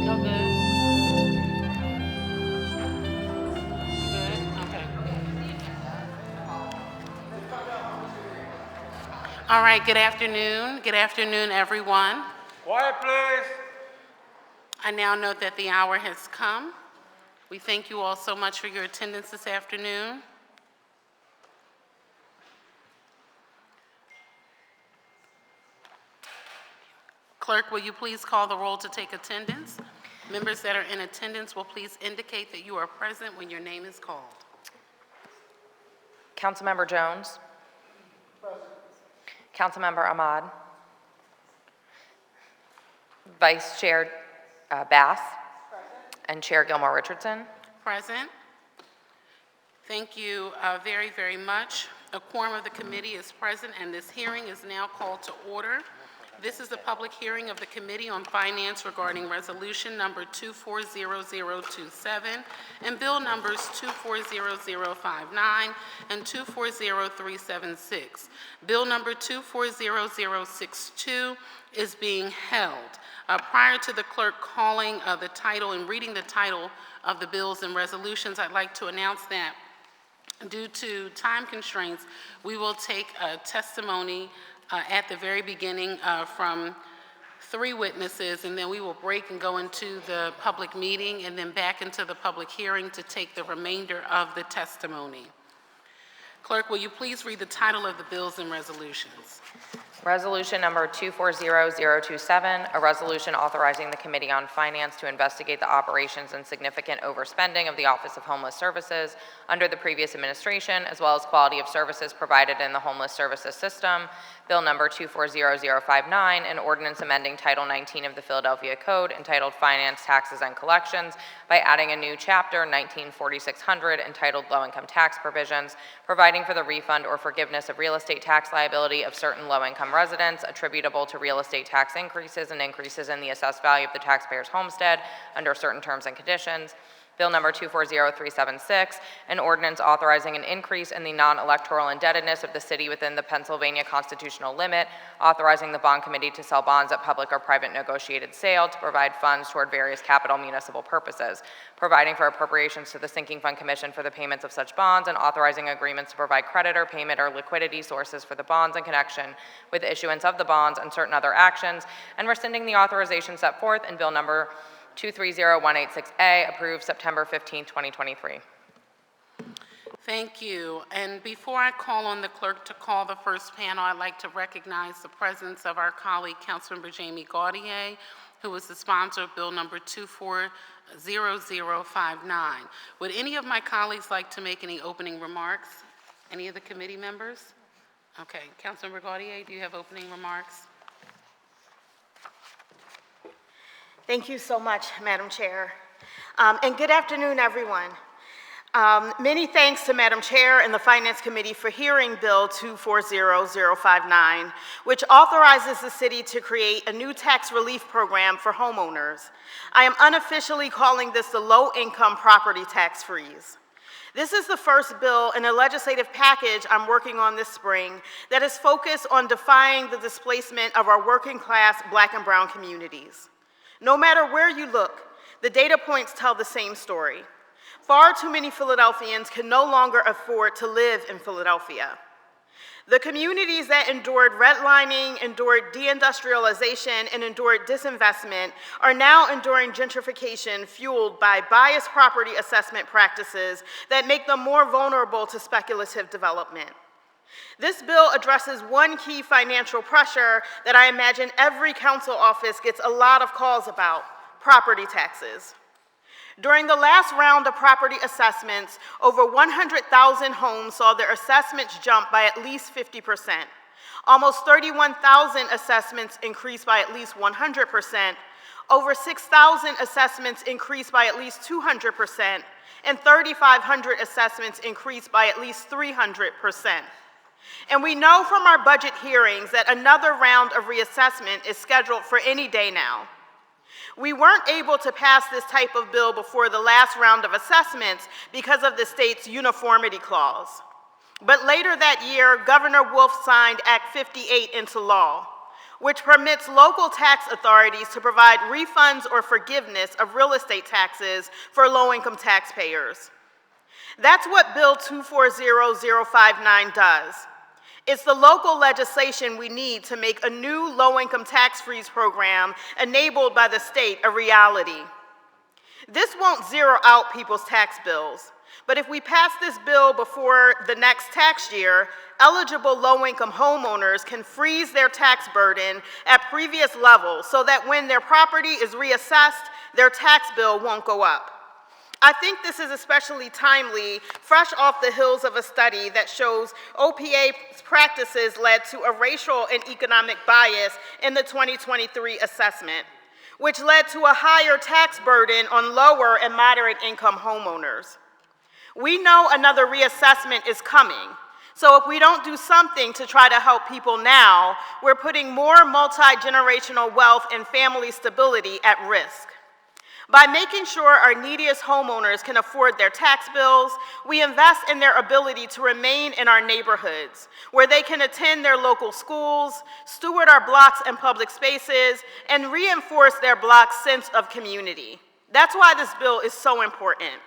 No good? Good? Okay. All right, good afternoon. Good afternoon, everyone. Quiet, please. I now note that the hour has come. We thank you all so much for your attendance this afternoon. Clerk, will you please call the roll to take attendance? Members that are in attendance will please indicate that you are present when your name is called. Councilmember Jones. Councilmember Ahmad. Vice Chair Bass. And Chair Gilmore Richardson. Present. Thank you very, very much. A quorum of the committee is present, and this hearing is now called to order. This is the public hearing of the Committee on Finance regarding Resolution Number 240027 and Bill Numbers 240059 and 240376. Bill Number 240062 is being held. Prior to the clerk calling the title and reading the title of the bills and resolutions, I'd like to announce that due to time constraints, we will take a testimony at the very beginning from 3 witnesses, and then we will break and go into the public meeting and then back into the public hearing to take the remainder of the testimony. Clerk, will you please read the title of the bills and resolutions? Resolution number 240027, a resolution authorizing the Committee on Finance to investigate the operations and significant overspending of the Office of Homeless Services under the previous administration, as well as quality of services provided in the homeless services system. Bill number 240059, an ordinance amending Title 19 of the Philadelphia Code entitled Finance, Taxes, and Collections by adding a new chapter, 194600, entitled Low-Income Tax Provisions, providing for the refund or forgiveness of real estate tax liability of certain low-income residents attributable to real estate tax increases and increases in the assessed value of the taxpayer's homestead under certain terms and conditions. Bill number 240376, an ordinance authorizing an increase in the non-electoral indebtedness of the city within the Pennsylvania constitutional limit, authorizing the bond committee to sell bonds at public or private negotiated sale to provide funds toward various capital municipal purposes, providing for appropriations to the Sinking Fund Commission for the payments of such bonds, and authorizing agreements to provide creditor, payment, or liquidity sources for the bonds in connection with the issuance of the bonds and certain other actions, and rescinding the authorization set forth in Bill number 230186A, approved September 15, 2023. Thank you. And before I call on the clerk to call the first panel, I'd like to recognize the presence of our colleague, Councilmember Jamie Gaudier, who is the sponsor of Bill number 240059. Would any of my colleagues like to make any opening remarks? Any of the committee members? Okay, Councilmember Gaudier, do you have opening remarks? Thank you so much, Madam Chair. And good afternoon, everyone. Many thanks to Madam Chair and the Finance Committee for hearing Bill 240059, which authorizes the city to create a new tax relief program for homeowners. I am unofficially calling this the Low-Income Property Tax Freeze. This is the first bill in a legislative package I'm working on this spring that is focused on defying the displacement of our working class Black and brown communities. No matter where you look, the data points tell the same story. Far too many Philadelphians can no longer afford to live in Philadelphia. The communities that endured redlining, endured deindustrialization, and endured disinvestment are now enduring gentrification fueled by biased property assessment practices that make them more vulnerable to speculative development. This bill addresses one key financial pressure that I imagine every council office gets a lot of calls about: property taxes. During the last round of property assessments, over 100,000 homes saw their assessments jump by at least 50%. Almost 31,000 assessments increased by at least 100%. Over 6,000 assessments increased by at least 200%. And 3,500 assessments increased by at least 300%. And we know from our budget hearings that another round of reassessment is scheduled for any day now. We weren't able to pass this type of bill before the last round of assessments because of the state's uniformity clause. But later that year, Governor Wolf signed Act 58 into law, which permits local tax authorities to provide refunds or forgiveness of real estate taxes for low-income taxpayers. That's what Bill 240059 does. It's the local legislation we need to make a new low-income tax freeze program enabled by the state a reality. This won't zero out people's tax bills, but if we pass this bill before the next tax year, eligible low-income homeowners can freeze their tax burden at previous levels so that when their property is reassessed, their tax bill won't go up. I think this is especially timely, fresh off the heels of a study that shows OPA practices led to a racial and economic bias in the 2023 assessment, which led to a higher tax burden on lower and moderate income homeowners. We know another reassessment is coming, so if we don't do something to try to help people now, we're putting more multi-generational wealth and family stability at risk. By making sure our neediest homeowners can afford their tax bills, we invest in their ability to remain in our neighborhoods, where they can attend their local schools, steward our blocks and public spaces, and reinforce their block's sense of community. That's why this bill is so important.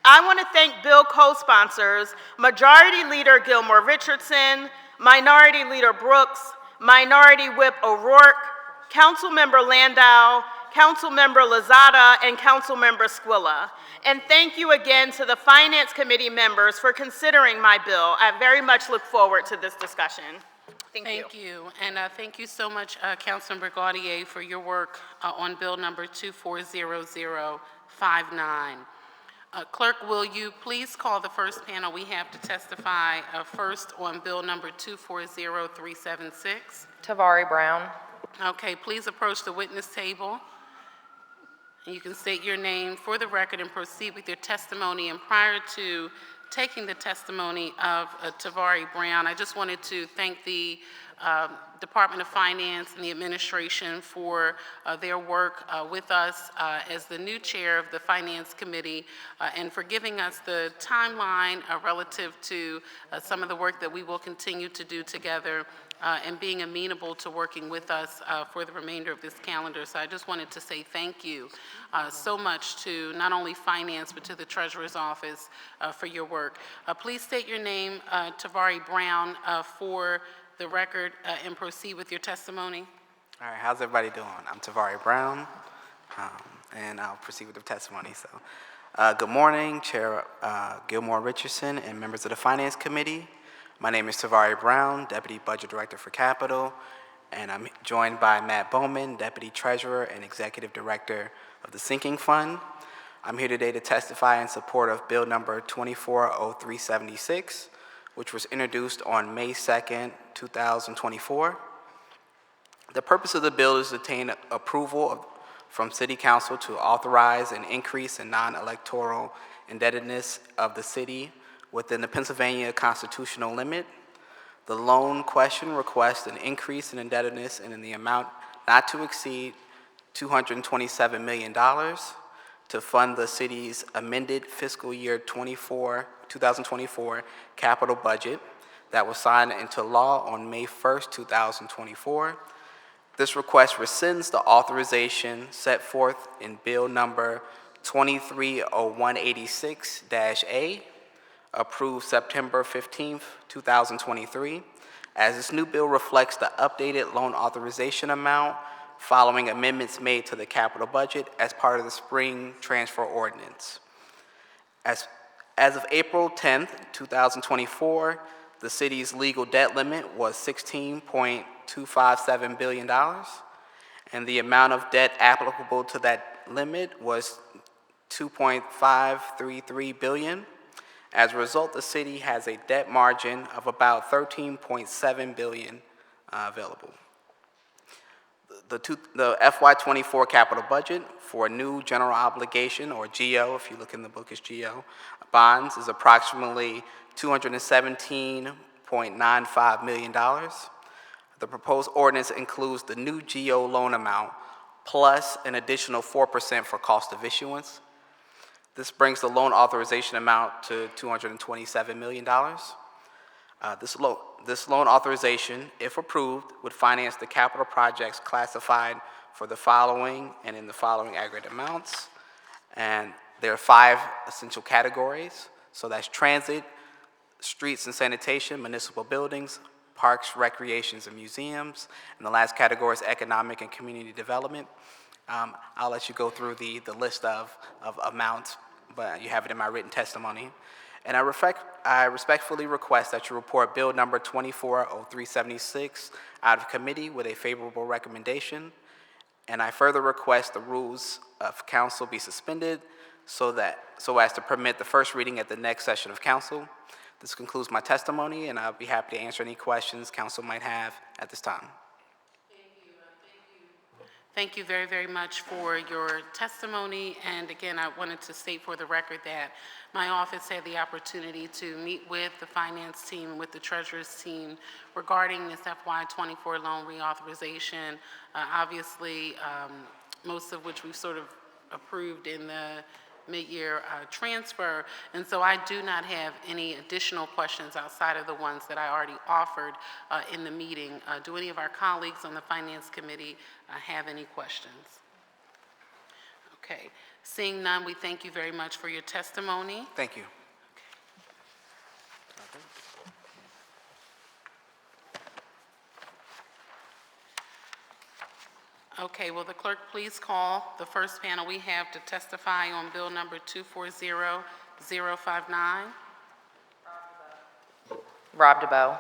I want to thank bill co-sponsors, Majority Leader Gilmore Richardson, Minority Leader Brooks, Minority Whip O'Rourke, Councilmember Landau, Councilmember Lozada, and Councilmember Squilla. And thank you again to the Finance Committee members for considering my bill. I very much look forward to this discussion. Thank you. Thank you. And thank you so much, Councilmember Gaudier, for your work on bill number 240059. Clerk, will you please call the first panel we have to testify first on bill number 240376? Tavari Brown. Okay, please approach the witness table. And you can state your name for the record and proceed with your testimony. And prior to taking the testimony of Tavari Brown, I just wanted to thank the Department of Finance and the administration for their work with us as the new chair of the Finance Committee and for giving us the timeline relative to some of the work that we will continue to do together and being amenable to working with us for the remainder of this calendar. So I just wanted to say thank you so much to not only Finance, but to the Treasurer's Office for your work. Please state your name, Tavari Brown, for the record and proceed with your testimony. All right, how's everybody doing? I'm Tavari Brown, and I'll proceed with the testimony. So, good morning, Chair Gilmore Richardson and members of the Finance Committee. My name is Tavari Brown, Deputy Budget Director for Capital, and I'm joined by Matt Bowman, Deputy Treasurer and Executive Director of the Sinking Fund. I'm here today to testify in support of Bill number 240376, which was introduced on May 2nd, 2024. The purpose of the bill is to obtain approval from City Council to authorize an increase in non-electoral indebtedness of the city within the Pennsylvania constitutional limit. The loan question requests an increase in indebtedness and in the amount not to exceed $227 million to fund the city's amended fiscal year 2024 capital budget that was signed into law on May 1st, 2024. This request rescinds the authorization set forth in Bill number 230186-A, approved September 15th, 2023, as this new bill reflects the updated loan authorization amount following amendments made to the capital budget as part of the spring transfer ordinance. As of April 10th, 2024, the city's legal debt limit was $16.257 billion, and the amount of debt applicable to that limit was $2.533 billion. As a result, the city has a debt margin of about $13.7 billion available. The FY24 capital budget for a new general obligation, or GO, if you look in the book, it's GO, bonds is approximately $217.95 million. The proposed ordinance includes the new GO loan amount plus an additional 4% for cost of issuance. This brings the loan authorization amount to $227 million. This loan authorization, if approved, would finance the capital projects classified for the following and in the following aggregate amounts. And there are 5 essential categories. So that's transit, streets and sanitation, municipal buildings, parks, recreations, and museums. And the last category is economic and community development. I'll let you go through the list of amounts, but you have it in my written testimony. And I respectfully request that you report Bill number 240376 out of committee with a favorable recommendation. And I further request the rules of council be suspended so as to permit the first reading at the next session of council. This concludes my testimony, and I'll be happy to answer any questions council might have at this time. Thank you very, very much for your testimony. And again, I wanted to state for the record that my office had the opportunity to meet with the finance team and with the treasurer's team regarding this FY24 loan reauthorization, obviously, most of which we've sort of approved in the mid-year transfer. And so I do not have any additional questions outside of the ones that I already offered in the meeting. Do any of our colleagues on the Finance Committee have any questions? Okay. Seeing none, we thank you very much for your testimony. Thank you. Okay, will the clerk please call the first panel we have to testify on bill number 240059? Rob DeBoe.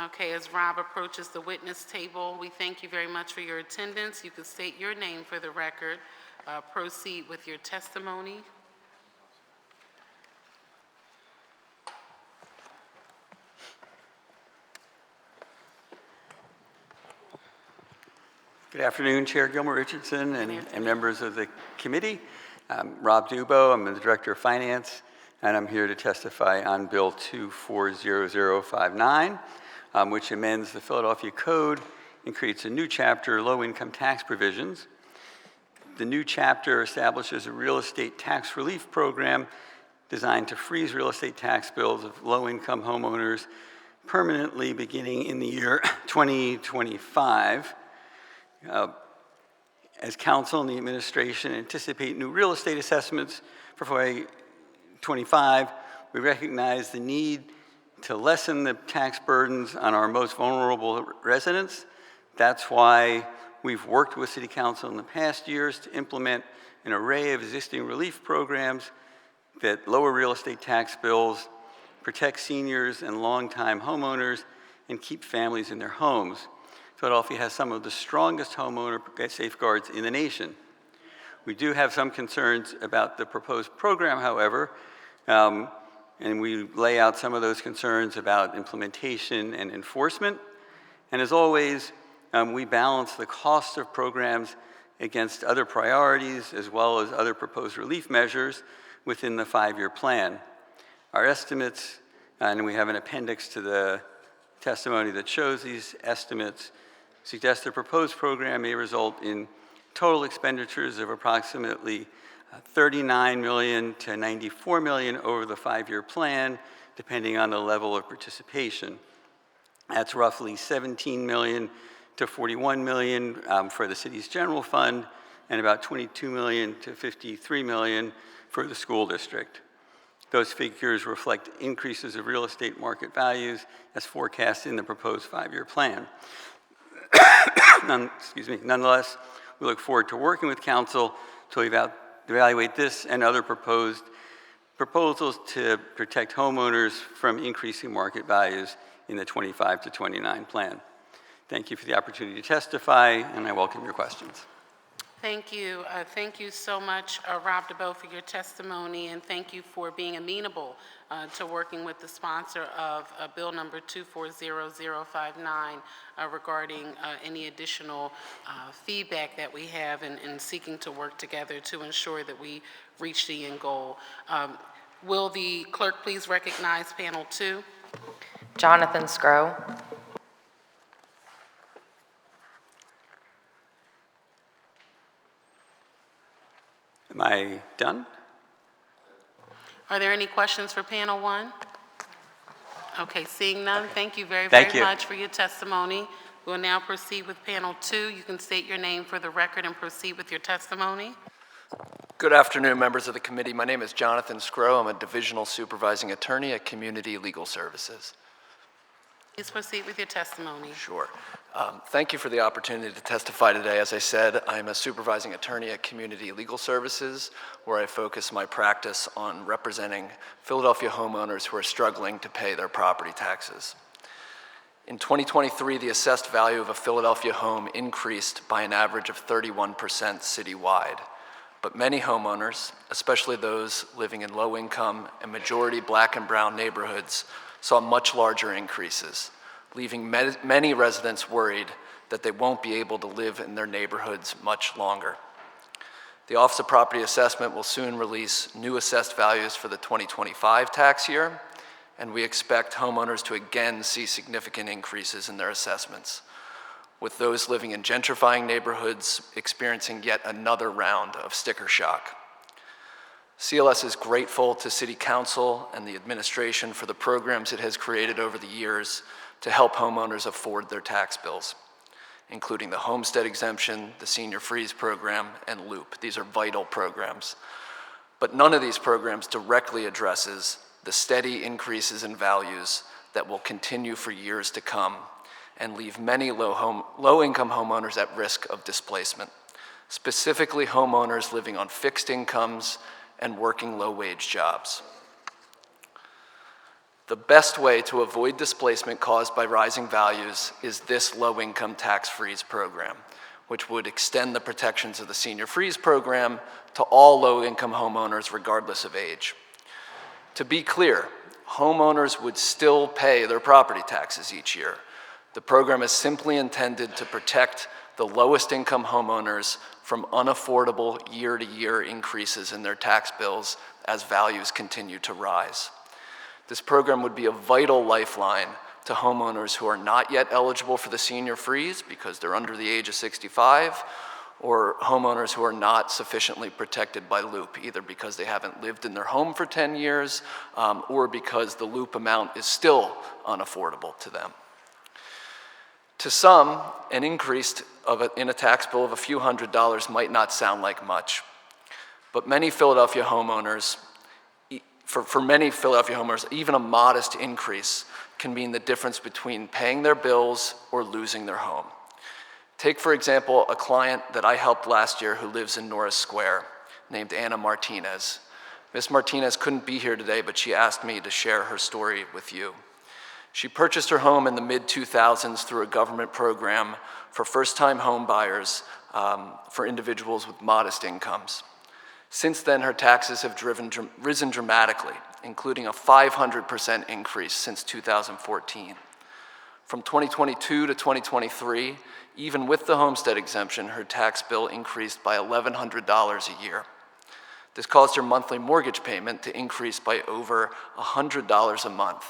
Okay, as Rob approaches the witness table, we thank you very much for your attendance. You can state your name for the record. Proceed with your testimony. Good afternoon, Chair Gilmer Richardson and members of the committee. Rob DeBoe, I'm the Director of Finance, and I'm here to testify on Bill 240059, which amends the Philadelphia Code and creates a new chapter, low-income tax provisions. The new chapter establishes a real estate tax relief program designed to freeze real estate tax bills of low-income homeowners permanently beginning in the year 2025. As council and the administration anticipate new real estate assessments for FY25, we recognize the need to lessen the tax burdens on our most vulnerable residents. That's why we've worked with City Council in the past years to implement an array of existing relief programs that lower real estate tax bills, protect seniors and longtime homeowners, and keep families in their homes. Philadelphia has some of the strongest homeowner safeguards in the nation. We do have some concerns about the proposed program, however, and we lay out some of those concerns about implementation and enforcement. And as always, we balance the cost of programs against other priorities as well as other proposed relief measures within the 5-year plan. Our estimates, and we have an appendix to the testimony that shows these estimates, suggest the proposed program may result in total expenditures of approximately $39 million to $94 million over the 5-year plan, depending on the level of participation. That's roughly $17 million to $41 million for the city's general fund, and about $22 million to $53 million for the school district. Those figures reflect increases of real estate market values as forecast in the proposed 5-year plan. Nonetheless, we look forward to working with council to evaluate this and other proposals to protect homeowners from increasing market values in the 25 to 29 plan. Thank you for the opportunity to testify, and I welcome your questions. Thank you. Thank you so much, Rob DeBoe, for your testimony, and thank you for being amenable to working with the sponsor of Bill number 240059 regarding any additional feedback that we have in seeking to work together to ensure that we reach the end goal. Will the clerk please recognize panel 2? Jonathan Scrow. Am I done? Are there any questions for panel 1? Okay, seeing none, thank you very Thank you. much for your testimony. We'll now proceed with panel 2. You can state your name for the record and proceed with your testimony. Good afternoon, members of the committee. My name is Jonathan Scrow. I'm a divisional supervising attorney at Community Legal Services. Please proceed with your testimony. Sure. Thank you for the opportunity to testify today. As I said, I'm a supervising attorney at Community Legal Services, where I focus my practice on representing Philadelphia homeowners who are struggling to pay their property taxes. In 2023, the assessed value of a Philadelphia home increased by an average of 31% citywide. But many homeowners, especially those living in low-income and majority Black and brown neighborhoods, saw much larger increases, leaving many residents worried that they won't be able to live in their neighborhoods much longer. The Office of Property Assessment will soon release new assessed values for the 2025 tax year, and we expect homeowners to again see significant increases in their assessments, with those living in gentrifying neighborhoods experiencing yet another round of sticker shock. CLS is grateful to City Council and the administration for the programs it has created over the years to help homeowners afford their tax bills, including the homestead exemption, the Senior Freeze program, and LOOP. These are vital programs. But none of these programs directly addresses the steady increases in values that will continue for years to come and leave many low-income homeowners at risk of displacement, specifically homeowners living on fixed incomes and working low-wage jobs. The best way to avoid displacement caused by rising values is this low-income tax freeze program, which would extend the protections of the Senior Freeze program to all low-income homeowners regardless of age. To be clear, homeowners would still pay their property taxes each year. The program is simply intended to protect the lowest income homeowners from unaffordable year-to-year increases in their tax bills as values continue to rise. This program would be a vital lifeline to homeowners who are not yet eligible for the Senior Freeze because they're under the age of 65, or homeowners who are not sufficiently protected by LOOP, either because they haven't lived in their home for 10 years or because the LOOP amount is still unaffordable to them. To some, an increase in a tax bill of a few $100s might not sound like much, but many Philadelphia homeowners, for many Philadelphia homeowners, even a modest increase can mean the difference between paying their bills or losing their home. Take, for example, a client that I helped last year who lives in Norris Square, named Anna Martinez. Ms. Martinez couldn't be here today, but she asked me to share her story with you. She purchased her home in the mid-2000s through a government program for first-time home buyers for individuals with modest incomes. Since then, her taxes have risen dramatically, including a 500% increase since 2014. From 2022 to 2023, even with the homestead exemption, her tax bill increased by $1,100 a year. This caused her monthly mortgage payment to increase by over $100 a month.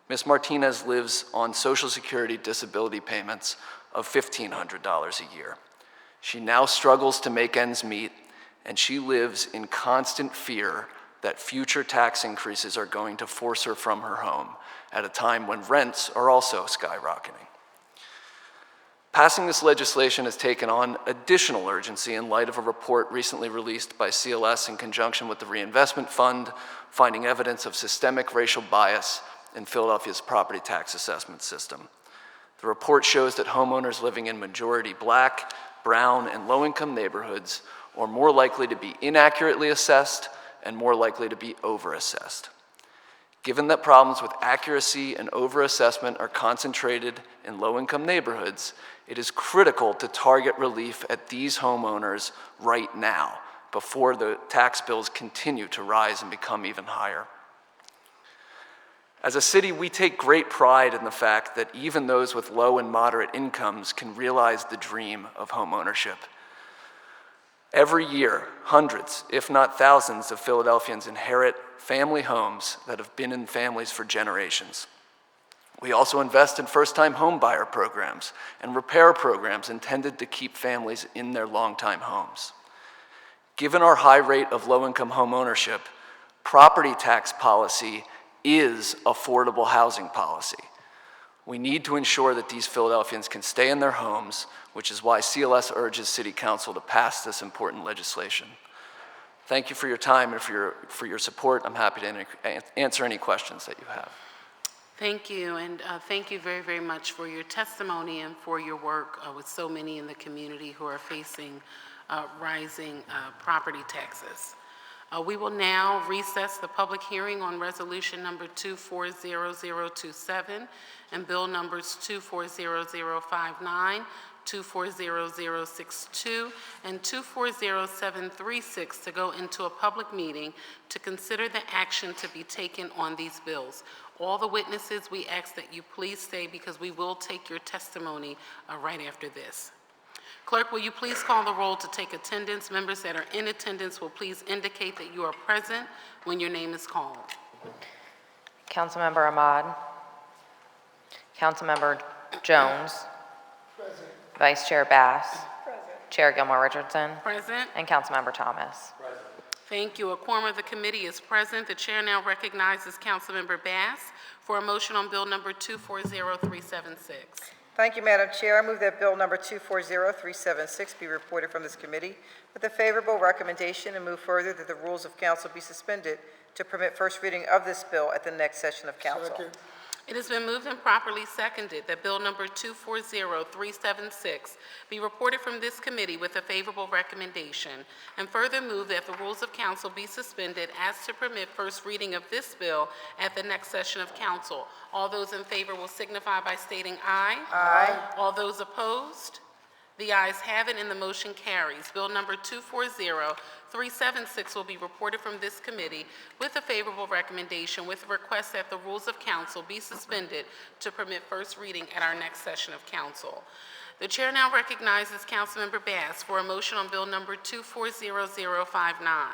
Ms. Martinez lives on Social Security disability payments of $1,500 a year. She now struggles to make ends meet, and she lives in constant fear that future tax increases are going to force her from her home at a time when rents are also skyrocketing. Passing this legislation has taken on additional urgency in light of a report recently released by CLS in conjunction with the Reinvestment Fund, finding evidence of systemic racial bias in Philadelphia's property tax assessment system. The report shows that homeowners living in majority Black, brown, and low-income neighborhoods are more likely to be inaccurately assessed and more likely to be overassessed. Given that problems with accuracy and overassessment are concentrated in low-income neighborhoods, it is critical to target relief at these homeowners right now, before the tax bills continue to rise and become even higher. As a city, we take great pride in the fact that even those with low and moderate incomes can realize the dream of homeownership. Every year, hundreds, if not thousands, of Philadelphians inherit family homes that have been in families for generations. We also invest in first-time home buyer programs and repair programs intended to keep families in their long-time homes. Given our high rate of low-income home ownership, property tax policy is affordable housing policy. We need to ensure that these Philadelphians can stay in their homes, which is why CLS urges City Council to pass this important legislation. Thank you for your time and for your support. I'm happy to answer any questions that you have. Thank you, and thank you very, very much for your testimony and for your work with so many in the community who are facing rising property taxes. We will now recess the public hearing on resolution number 240027 and bill numbers 240059, 240062, and 240736 to go into a public meeting to consider the action to be taken on these bills. All the witnesses, we ask that you please stay because we will take your testimony right after this. Clerk, will you please call the roll to take attendance? Members that are in attendance will please indicate that you are present when your name is called. Councilmember Ahmad. Councilmember Jones. Present. Vice Chair Bass. Present. Chair Gilmore Richardson. Present. And Councilmember Thomas. Present. Thank you. A quorum of the committee is present. The chair now recognizes Councilmember Bass for a motion on bill number 240376. Thank you, Madam Chair. I move that bill number 240376 be reported from this committee with a favorable recommendation and move further that the rules of council be suspended to permit first reading of this bill at the next session of council. Second. It has been moved and properly seconded that bill number 240376 be reported from this committee with a favorable recommendation, and further move that the rules of council be suspended as to permit first reading of this bill at the next session of council. All those in favor will signify by stating aye. Aye. All those opposed? The ayes have it and the motion carries. Bill number 240376 will be reported from this committee with a favorable recommendation with a request that the rules of council be suspended to permit first reading at our next session of council. The chair now recognizes Councilmember Bass for a motion on bill number 240059.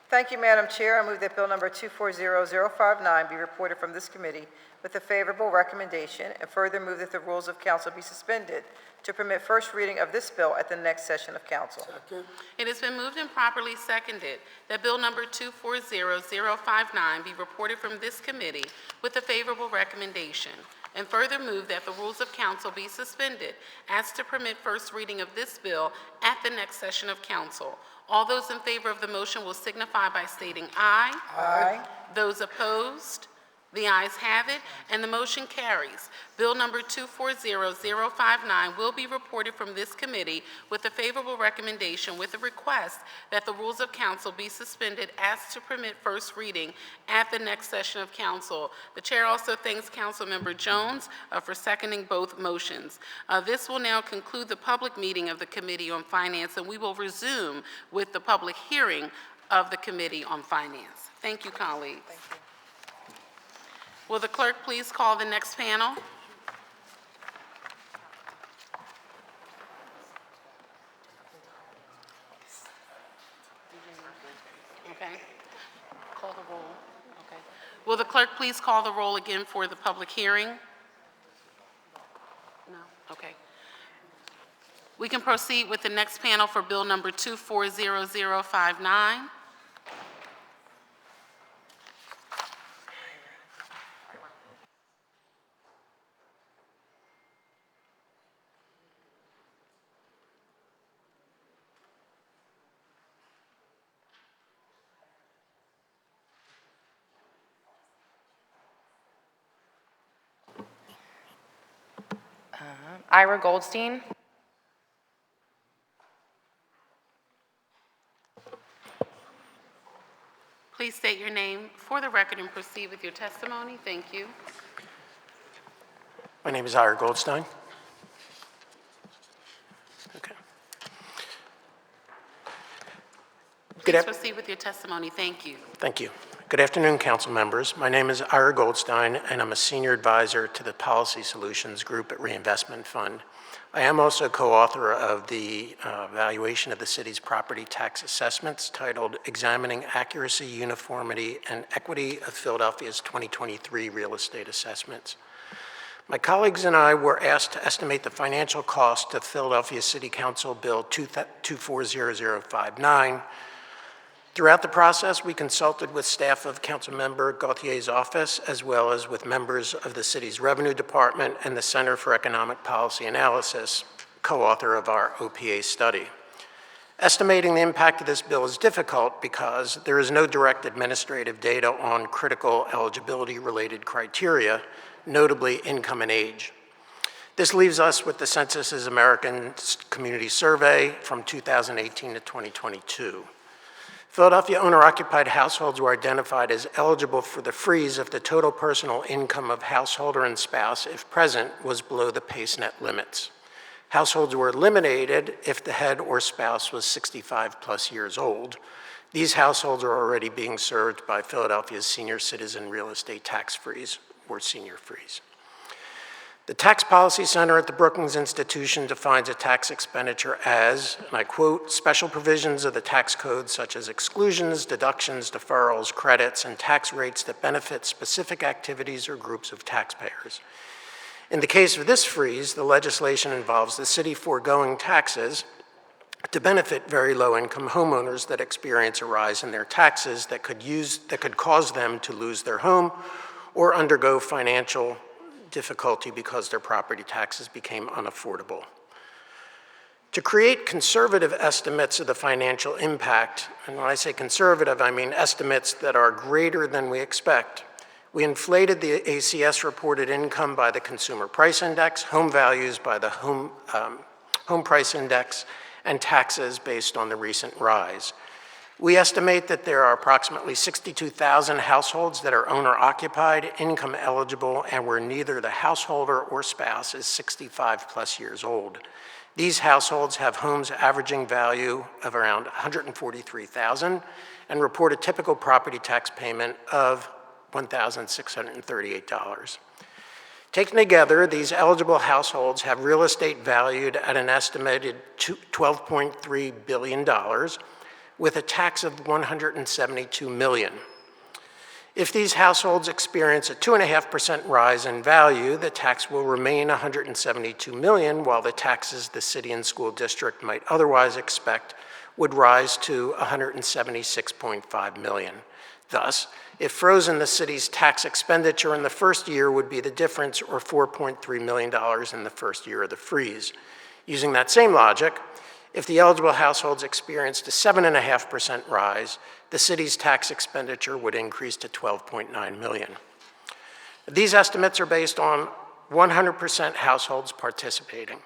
Thank you, Madam Chair. I move that bill number 240059 be reported from this committee with a favorable recommendation and further move that the rules of council be suspended to permit first reading of this bill at the next session of council. Second. It has been moved and properly seconded that bill number 240059 be reported from this committee with a favorable recommendation, and further move that the rules of council be suspended as to permit first reading of this bill at the next session of council. All those in favor of the motion will signify by stating aye. Aye. Those opposed? The ayes have it, and the motion carries. Bill number 240059 will be reported from this committee with a favorable recommendation with a request that the rules of council be suspended as to permit first reading at the next session of council. The chair also thanks Councilmember Jones for seconding both motions. This will now conclude the public meeting of the Committee on Finance, and we will resume with the public hearing of the Committee on Finance. Thank you, colleagues. Thank you. Will the clerk please call the next panel? Okay. Call the roll. Okay. Will the clerk please call the roll again for the public hearing? No? Okay. We can proceed with the next panel for bill number 240059. Ira Goldstein. Please state your name for the record and proceed with your testimony. Thank you. My name is Ira Goldstein. Okay. Please proceed with your testimony. Thank you. Thank you. Good afternoon, council members. My name is Ira Goldstein, and I'm a senior advisor to the Policy Solutions Group at Reinvestment Fund. I am also co-author of the evaluation of the city's property tax assessments titled Examining Accuracy, Uniformity, and Equity of Philadelphia's 2023 Real Estate Assessments. My colleagues and I were asked to estimate the financial cost of Philadelphia City Council Bill 240059. Throughout the process, we consulted with staff of Councilmember Gauthier's office, as well as with members of the city's Revenue Department and the Center for Economic Policy Analysis, co-author of our OPA study. Estimating the impact of this bill is difficult because there is no direct administrative data on critical eligibility-related criteria, notably income and age. This leaves us with the Census's American Community Survey from 2018 to 2022. Philadelphia owner-occupied households were identified as eligible for the freeze if the total personal income of householder and spouse, if present, was below the PACE-net limits. Households were eliminated if the head or spouse was 65+ years old. These households are already being served by Philadelphia's Senior Citizen Real Estate Tax Freeze, or Senior Freeze. The Tax Policy Center at the Brookings Institution defines a tax expenditure as, and I quote, special provisions of the tax code such as exclusions, deductions, deferrals, credits, and tax rates that benefit specific activities or groups of taxpayers. In the case of this freeze, the legislation involves the city foregoing taxes to benefit very low-income homeowners that experience a rise in their taxes that could cause them to lose their home or undergo financial difficulty because their property taxes became unaffordable. To create conservative estimates of the financial impact, and when I say conservative, I mean estimates that are greater than we expect, we inflated the ACS reported income by the Consumer Price Index, home values by the Home Price Index, and taxes based on the recent rise. We estimate that there are approximately 62,000 households that are owner-occupied, income eligible, and where neither the householder or spouse is 65+ years old. These households have homes averaging value of around $143,000 and report a typical property tax payment of $1,638. Taken together, these eligible households have real estate valued at an estimated $12.3 billion, with a tax of $172 million. If these households experience a 2.5% rise in value, the tax will remain $172 million, while the taxes the city and school district might otherwise expect would rise to $176.5 million. Thus, if frozen, the city's tax expenditure in the first year would be the difference, or $4.3 million in the first year of the freeze. Using that same logic, if the eligible households experienced a 7.5% rise, the city's tax expenditure would increase to $12.9 million. These estimates are based on 100% households participating,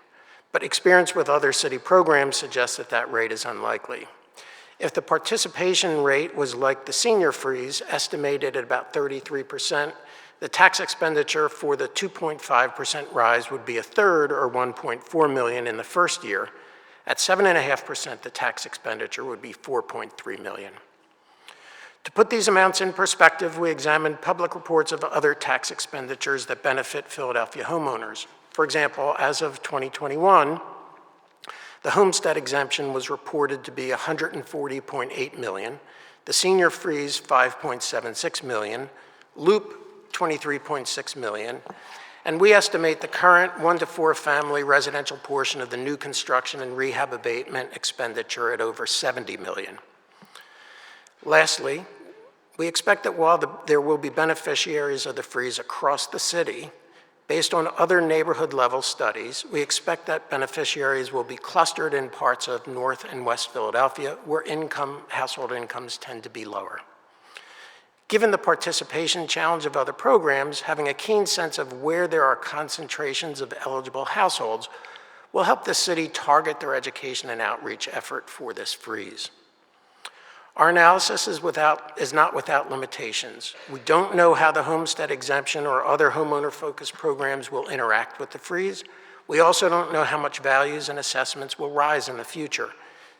but experience with other city programs suggests that that rate is unlikely. If the participation rate was like the senior freeze, estimated at about 33%, the tax expenditure for the 2.5% rise would be a third, or $1.4 million in the first year. At 7.5%, the tax expenditure would be $4.3 million. To put these amounts in perspective, we examined public reports of other tax expenditures that benefit Philadelphia homeowners. For example, as of 2021, the homestead exemption was reported to be $140.8 million, the senior freeze $5.76 million, loop $23.6 million, and we estimate the current 1 to 4 family residential portion of the new construction and rehab abatement expenditure at over $70 million. Lastly, we expect that while there will be beneficiaries of the freeze across the city, based on other neighborhood-level studies, we expect that beneficiaries will be clustered in parts of North and West Philadelphia where household incomes tend to be lower. Given the participation challenge of other programs, having a keen sense of where there are concentrations of eligible households will help the city target their education and outreach effort for this freeze. Our analysis is not without limitations. We don't know how the homestead exemption or other homeowner-focused programs will interact with the freeze. We also don't know how much values and assessments will rise in the future.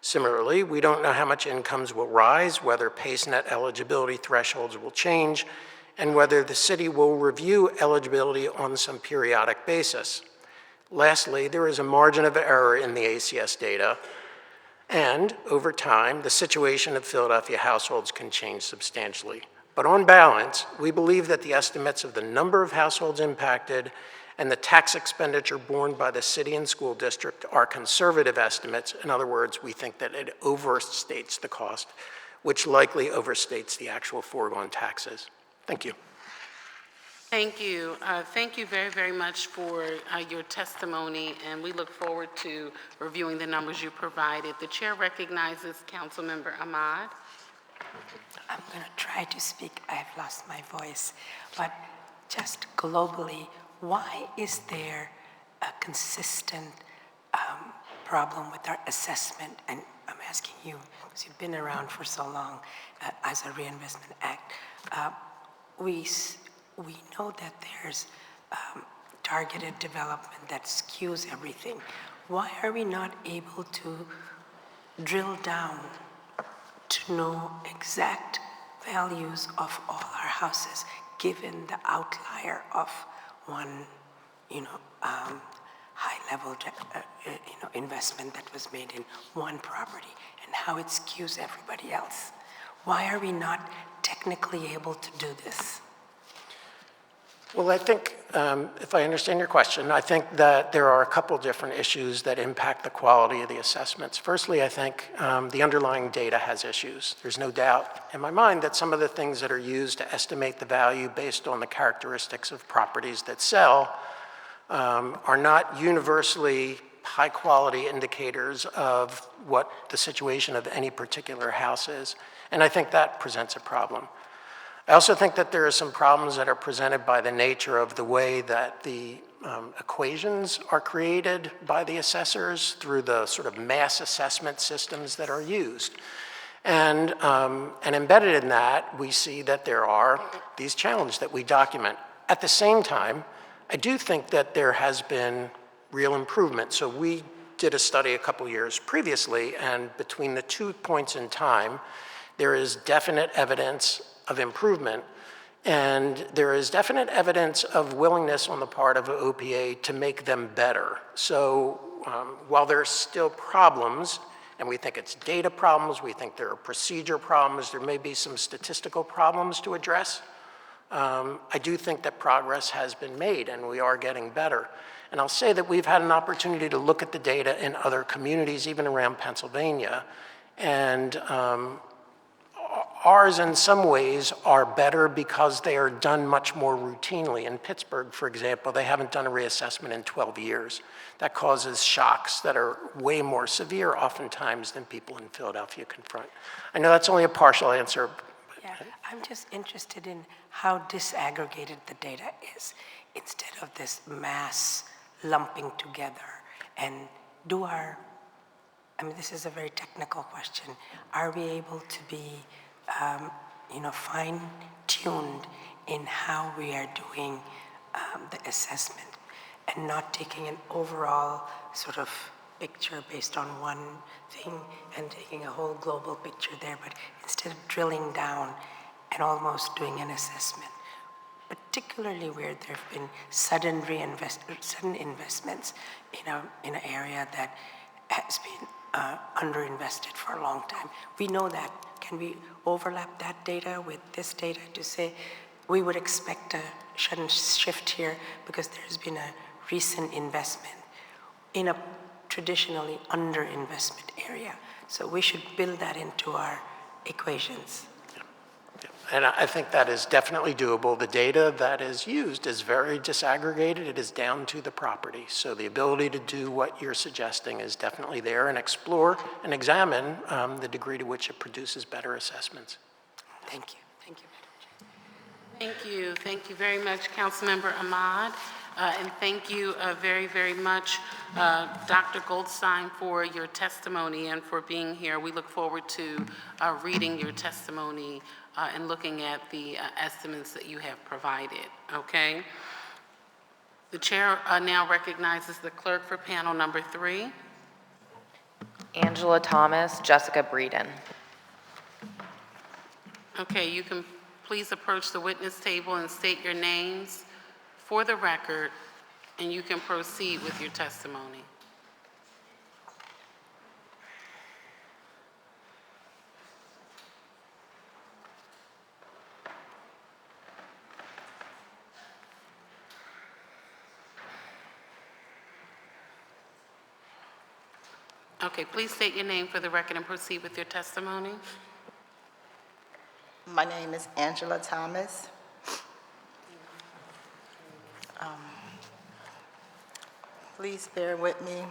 Similarly, we don't know how much incomes will rise, whether PACE-net eligibility thresholds will change, and whether the city will review eligibility on some periodic basis. Lastly, there is a margin of error in the ACS data, and over time, the situation of Philadelphia households can change substantially. But on balance, we believe that the estimates of the number of households impacted and the tax expenditure borne by the city and school district are conservative estimates. In other words, we think that it overstates the cost, which likely overstates the actual foregone taxes. Thank you. Thank you. Thank you very, very much for your testimony, and we look forward to reviewing the numbers you provided. The chair recognizes Councilmember Ahmad. I'm going to try to speak. I've lost my voice. But just globally, why is there a consistent problem with our assessment? And I'm asking you, because you've been around for so long as a Reinvestment Act. We know that there's targeted development that skews everything. Why are we not able to drill down to know exact values of all our houses, given the outlier of one, high-level, investment that was made in one property and how it skews everybody else? Why are we not technically able to do this? Well, I think, if I understand your question, I think that there are a couple different issues that impact the quality of the assessments. Firstly, I think the underlying data has issues. There's no doubt in my mind that some of the things that are used to estimate the value based on the characteristics of properties that sell are not universally high-quality indicators of what the situation of any particular house is. And I think that presents a problem. I also think that there are some problems that are presented by the nature of the way that the equations are created by the assessors through the sort of mass assessment systems that are used. And embedded in that, we see that there are these challenges that we document. At the same time, I do think that there has been real improvement. So we did a study a couple years previously, and between the 2 points in time, there is definite evidence of improvement, and there is definite evidence of willingness on the part of OPA to make them better. So while there are still problems, and we think it's data problems, we think there are procedure problems, there may be some statistical problems to address, I do think that progress has been made and we are getting better. And I'll say that we've had an opportunity to look at the data in other communities, even around Pennsylvania, and ours, in some ways, are better because they are done much more routinely. In Pittsburgh, for example, they haven't done a reassessment in 12 years. That causes shocks that are way more severe, oftentimes, than people in Philadelphia confront. I know that's only a partial answer. Yeah, I'm just interested in how disaggregated the data is, instead of this mass lumping together. And this is a very technical question. Are we able to be fine-tuned in how we are doing the assessment and not taking an overall sort of picture based on one thing and taking a whole global picture there, but instead of drilling down and almost doing an assessment, particularly where there have been sudden investments in an area that has been underinvested for a long time. We know that. Can we overlap that data with this data to say we would expect a sudden shift here because there's been a recent investment in a traditionally underinvestment area? So we should build that into our equations. And I think that is definitely doable. The data that is used is very disaggregated. It is down to the property. So the ability to do what you're suggesting is definitely there, and explore and examine the degree to which it produces better assessments. Thank you. Thank you, Madam Chair. Thank you very much, Councilmember Ahmad. And thank you very, very much, Dr. Goldstein, for your testimony and for being here. We look forward to reading your testimony and looking at the estimates that you have provided, okay? The chair now recognizes the clerk for panel number 3. Angela Thomas, Jessica Breeden. Okay, you can please approach the witness table and state your names for the record, and you can proceed with your testimony. Okay, please state your name for the record and proceed with your testimony. My name is Angela Thomas. Please bear with me,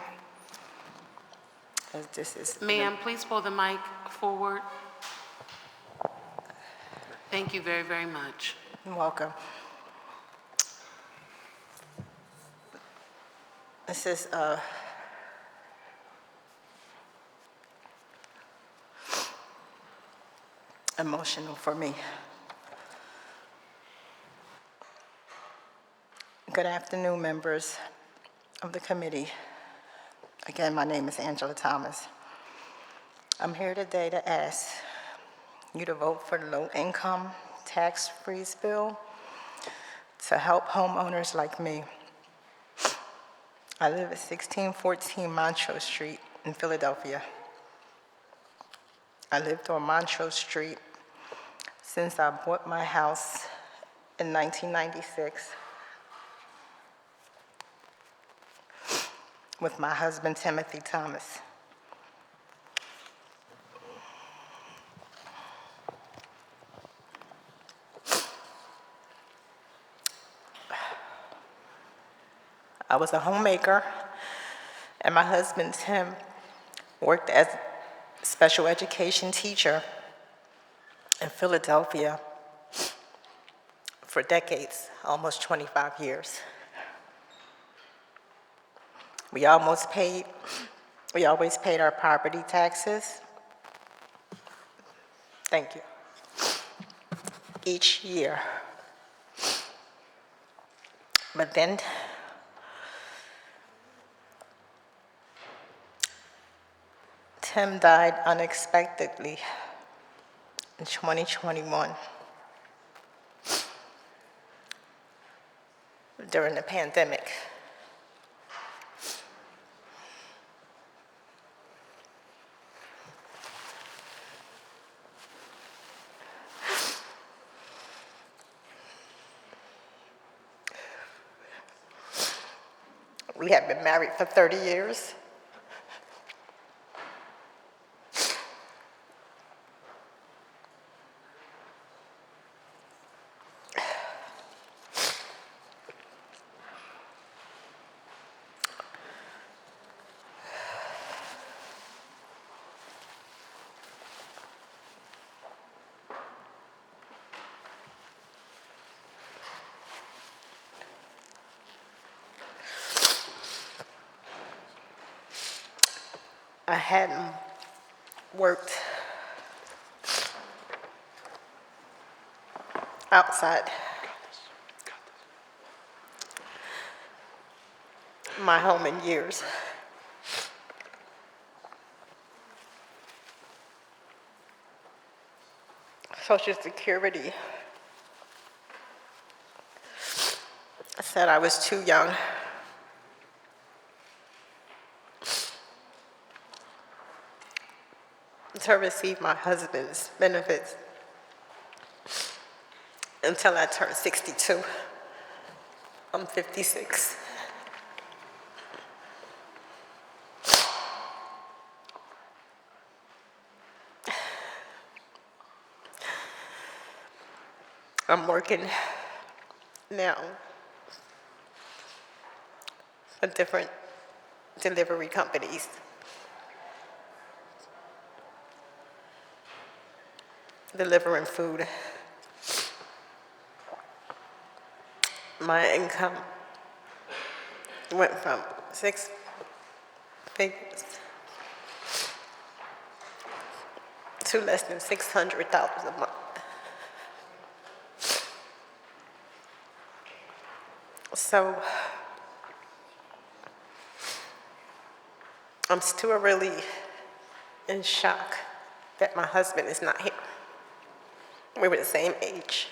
as this is... Ma'am, please pull the mic forward. Thank you very, very much. You're welcome. This is emotional for me. Good afternoon, members of the committee. Again, my name is Angela Thomas. I'm here today to ask you to vote for the low-income tax freeze bill to help homeowners like me. I live at 1614 Montrose Street in Philadelphia. I lived on Montrose Street since I bought my house in 1996 with my husband, Timothy Thomas. I was a homemaker, and my husband, Tim, worked as a special education teacher in Philadelphia for decades, almost 25 years. We always paid our property taxes. Thank you. Each year. But then Tim died unexpectedly in 2021 during the pandemic. We had been married for 30 years. I hadn't worked outside my home in years. Social Security said I was too young. To receive my husband's benefits until I turned 62. I'm 56. I'm working now for different delivery companies. Delivering food. my income went from 6 figures to less than $600 a month. So I'm still really in shock that my husband is not here. We were the same age.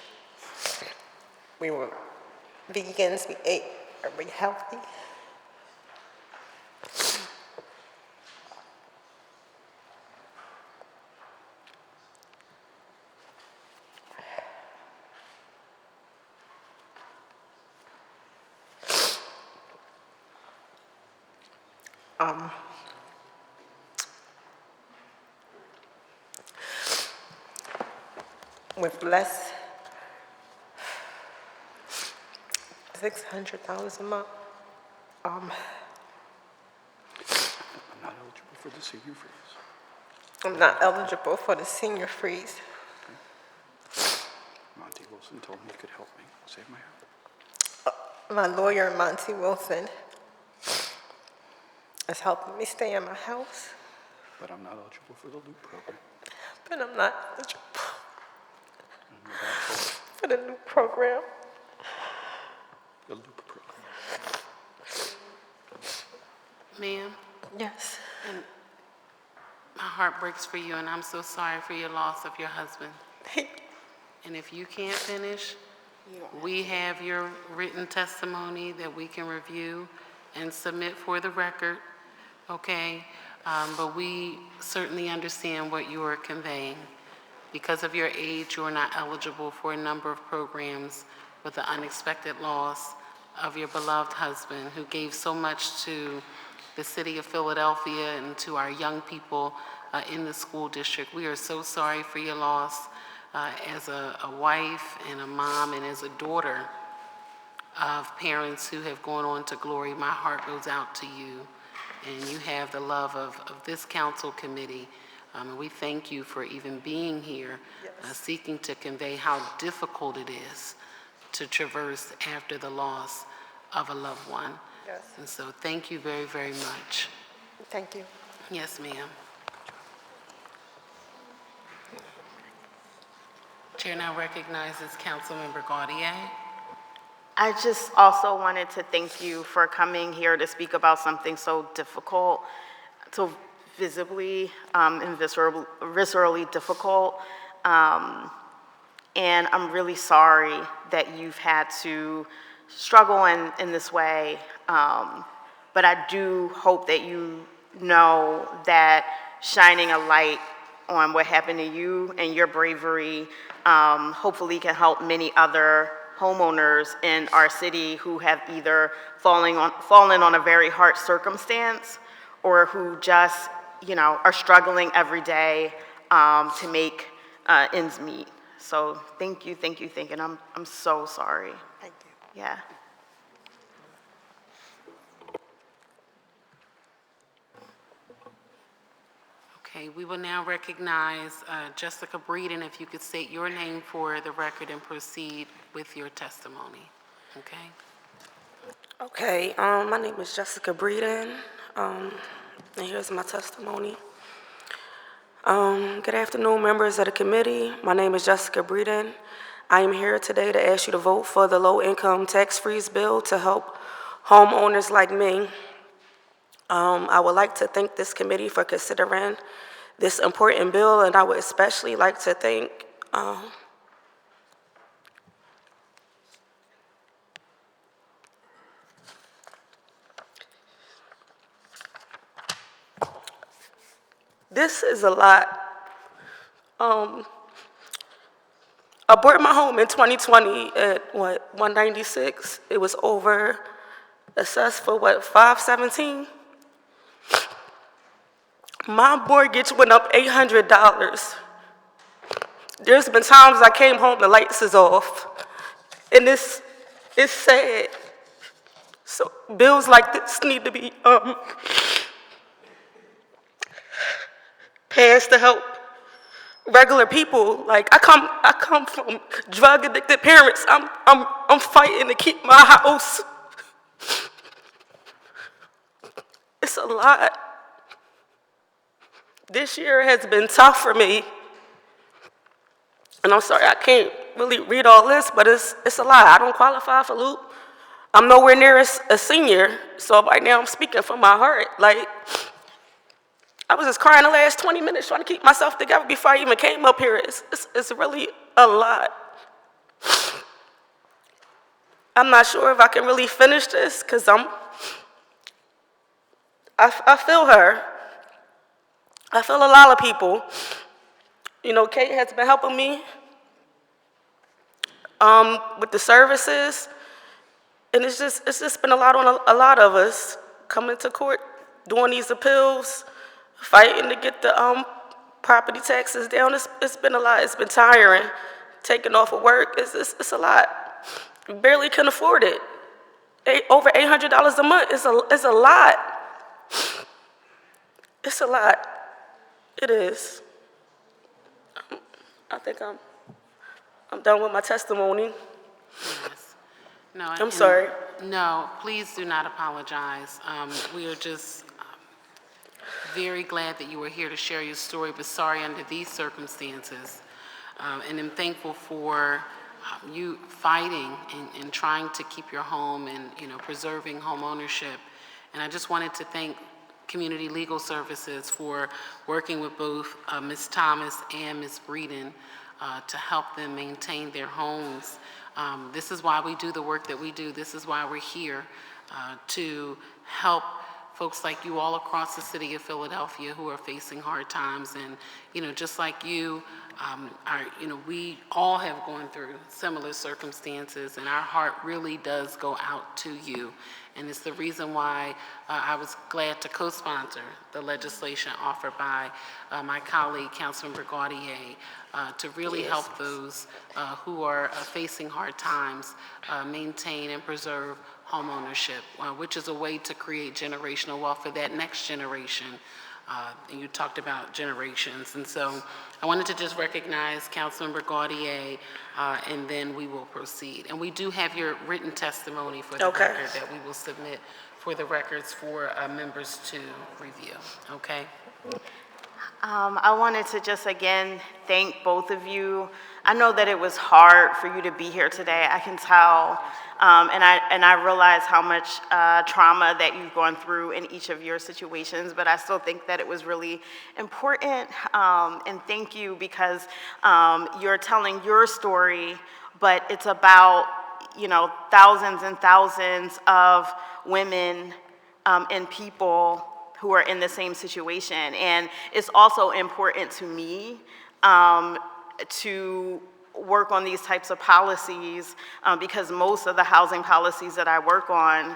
We were vegans, we ate very healthy. With less $600 a month, I'm not eligible for the senior freeze. I'm not eligible for the senior freeze. Monty Wilson told me he could help me save my house. My lawyer, Monty Wilson, is helping me stay in my house, But I'm not eligible for the LOOP program. but I'm not eligible for the new program. The LOOP program. Ma'am, Yes. my heart breaks for you, and I'm so sorry for your loss of your husband. And if you can't finish, we have your written testimony that we can review and submit for the record, okay? But we certainly understand what you are conveying. Because of your age, you are not eligible for a number of programs with the unexpected loss of your beloved husband who gave so much to the city of Philadelphia and to our young people in the school district. We are so sorry for your loss as a wife and a mom and as a daughter of parents who have gone on to glory. My heart goes out to you, and you have the love of this council committee. And we thank you for even being here, seeking to convey how difficult it is to traverse after the loss of a loved one. Yes. And so thank you very, very much. Thank you. Yes, ma'am. Chair now recognizes Councilmember Gaudier. I just also wanted to thank you for coming here to speak about something so difficult, so visibly and viscerally difficult. And I'm really sorry that you've had to struggle in this way. But I do hope that you know that shining a light on what happened to you and your bravery hopefully can help many other homeowners in our city who have either fallen on a very hard circumstance or who just, are struggling every day to make ends meet. So thank you, and I'm so sorry. Thank you. Yeah. Okay, we will now recognize Jessica Breeden, if you could state your name for the record and proceed with your testimony, okay? Okay, my name is Jessica Breeden, and here's my testimony. Good afternoon, members of the committee. My name is Jessica Breeden. I am here today to ask you to vote for the low-income tax freeze bill to help homeowners like me. I would like to thank this committee for considering this important bill, and I would especially like to thank this is a lot. I bought my home in 2020 at, $196. It was over assessed for, $517? My mortgage went up $800. There's been times I came home, the lights is off, and it's sad. So bills like this need to be passed to help regular people. Like, I come from drug-addicted parents. I'm fighting to keep my house. It's a lot. This year has been tough for me. And I'm sorry, I can't really read all this, but it's a lot. I don't qualify for LOOP. I'm nowhere near a senior, so right now I'm speaking from my heart. Like, I was just crying the last 20 minutes trying to keep myself together before I even came up here. It's really a lot. I'm not sure if I can really finish this, because I feel her. I feel a lot of people. You know, Kate has been helping me with the services, and it's just been a lot on a lot of us coming to court, doing these appeals, fighting to get the property taxes down. It's been a lot. It's been tiring. Taking off of work, it's a lot. We barely can afford it. Over $800 a month is a lot. It's a lot. It is. I think I'm done with my testimony. Yes. No, I'm sorry. No, please do not apologize. We are just very glad that you were here to share your story, but sorry under these circumstances. And I'm thankful for you fighting and trying to keep your home and, you know, preserving home ownership. And I just wanted to thank Community Legal Services for working with both Ms. Thomas and Ms. Breeden to help them maintain their homes. This is why we do the work that we do. This is why we're here, to help folks like you all across the city of Philadelphia who are facing hard times. And, you know, just like you, we all have gone through similar circumstances, and our heart really does go out to you. And it's the reason why I was glad to co-sponsor the legislation offered by my colleague, Councilmember Gautier, to really help those who are facing hard times maintain and preserve home ownership, which is a way to create generational wealth for that next generation. And you talked about generations. And so I wanted to just recognize Councilmember Gautier, and then we will proceed. And we do have your written testimony for the record that we will submit for the records for members to review. Okay? I wanted to just again thank both of you. I know that it was hard for you to be here today. I can tell, and I realize how much trauma that you've gone through in each of your situations, but I still think that it was really important, and thank you because you're telling your story, but it's about, you know, thousands and thousands of women and people who are in the same situation. And it's also important to me to work on these types of policies because most of the housing policies that I work on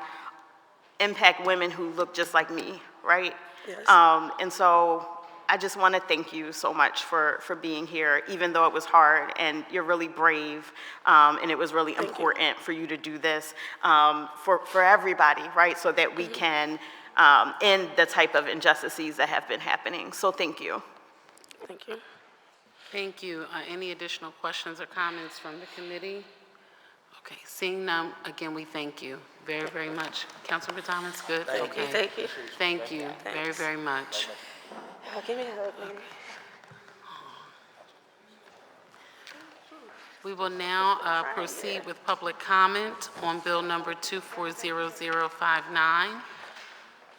impact women who look just like me, right? Yes. And so I just want to thank you so much for being here, even though it was hard, and you're really brave, and it was really important for you to do this for everybody, right? So that we can end the type of injustices that have been happening. So thank you. Thank you. Thank you. Any additional questions or comments from the committee? Okay, seeing none, again, we thank you very, very much. Councilmember Thomas, good? Okay. Thank you. Thank you very, very much. Give me a hug, baby. We will now proceed with public comment on bill number 240059.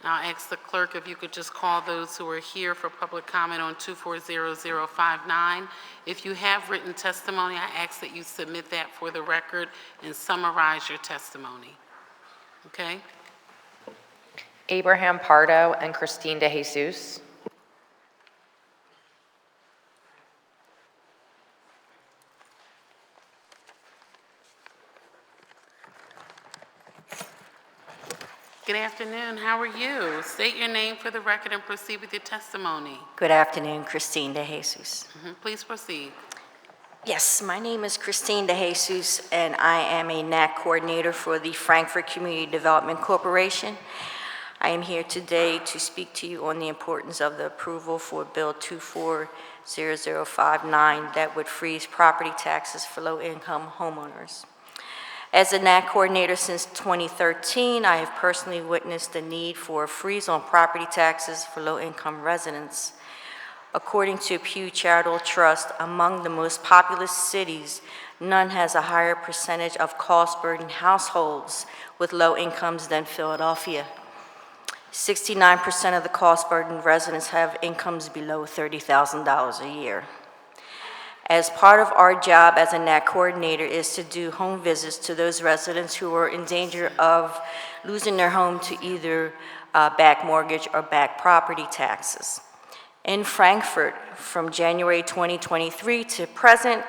I'll ask the clerk if you could just call those who are here for public comment on 240059. If you have written testimony, I ask that you submit that for the record and summarize your testimony. Okay? Abraham Pardo and Christine De Jesus. Good afternoon. How are you? State your name for the record and proceed with your testimony. Good afternoon, Christine De Jesus. Please proceed. Yes, my name is Christine De Jesus, and I am a NAC coordinator for the Frankfurt Community Development Corporation. I am here today to speak to you on the importance of the approval for Bill 240059 that would freeze property taxes for low-income homeowners. As a NAC coordinator since 2013, I have personally witnessed the need for a freeze on property taxes for low-income residents. According to Pew Charitable Trust, among the most populous cities, none has a higher percentage of cost-burdened households with low incomes than Philadelphia. 69% of the cost-burdened residents have incomes below $30,000 a year. As part of our job as a NAC coordinator is to do home visits to those residents who are in danger of losing their home to either back mortgage or back property taxes. In Frankfurt, from January 2023 to present,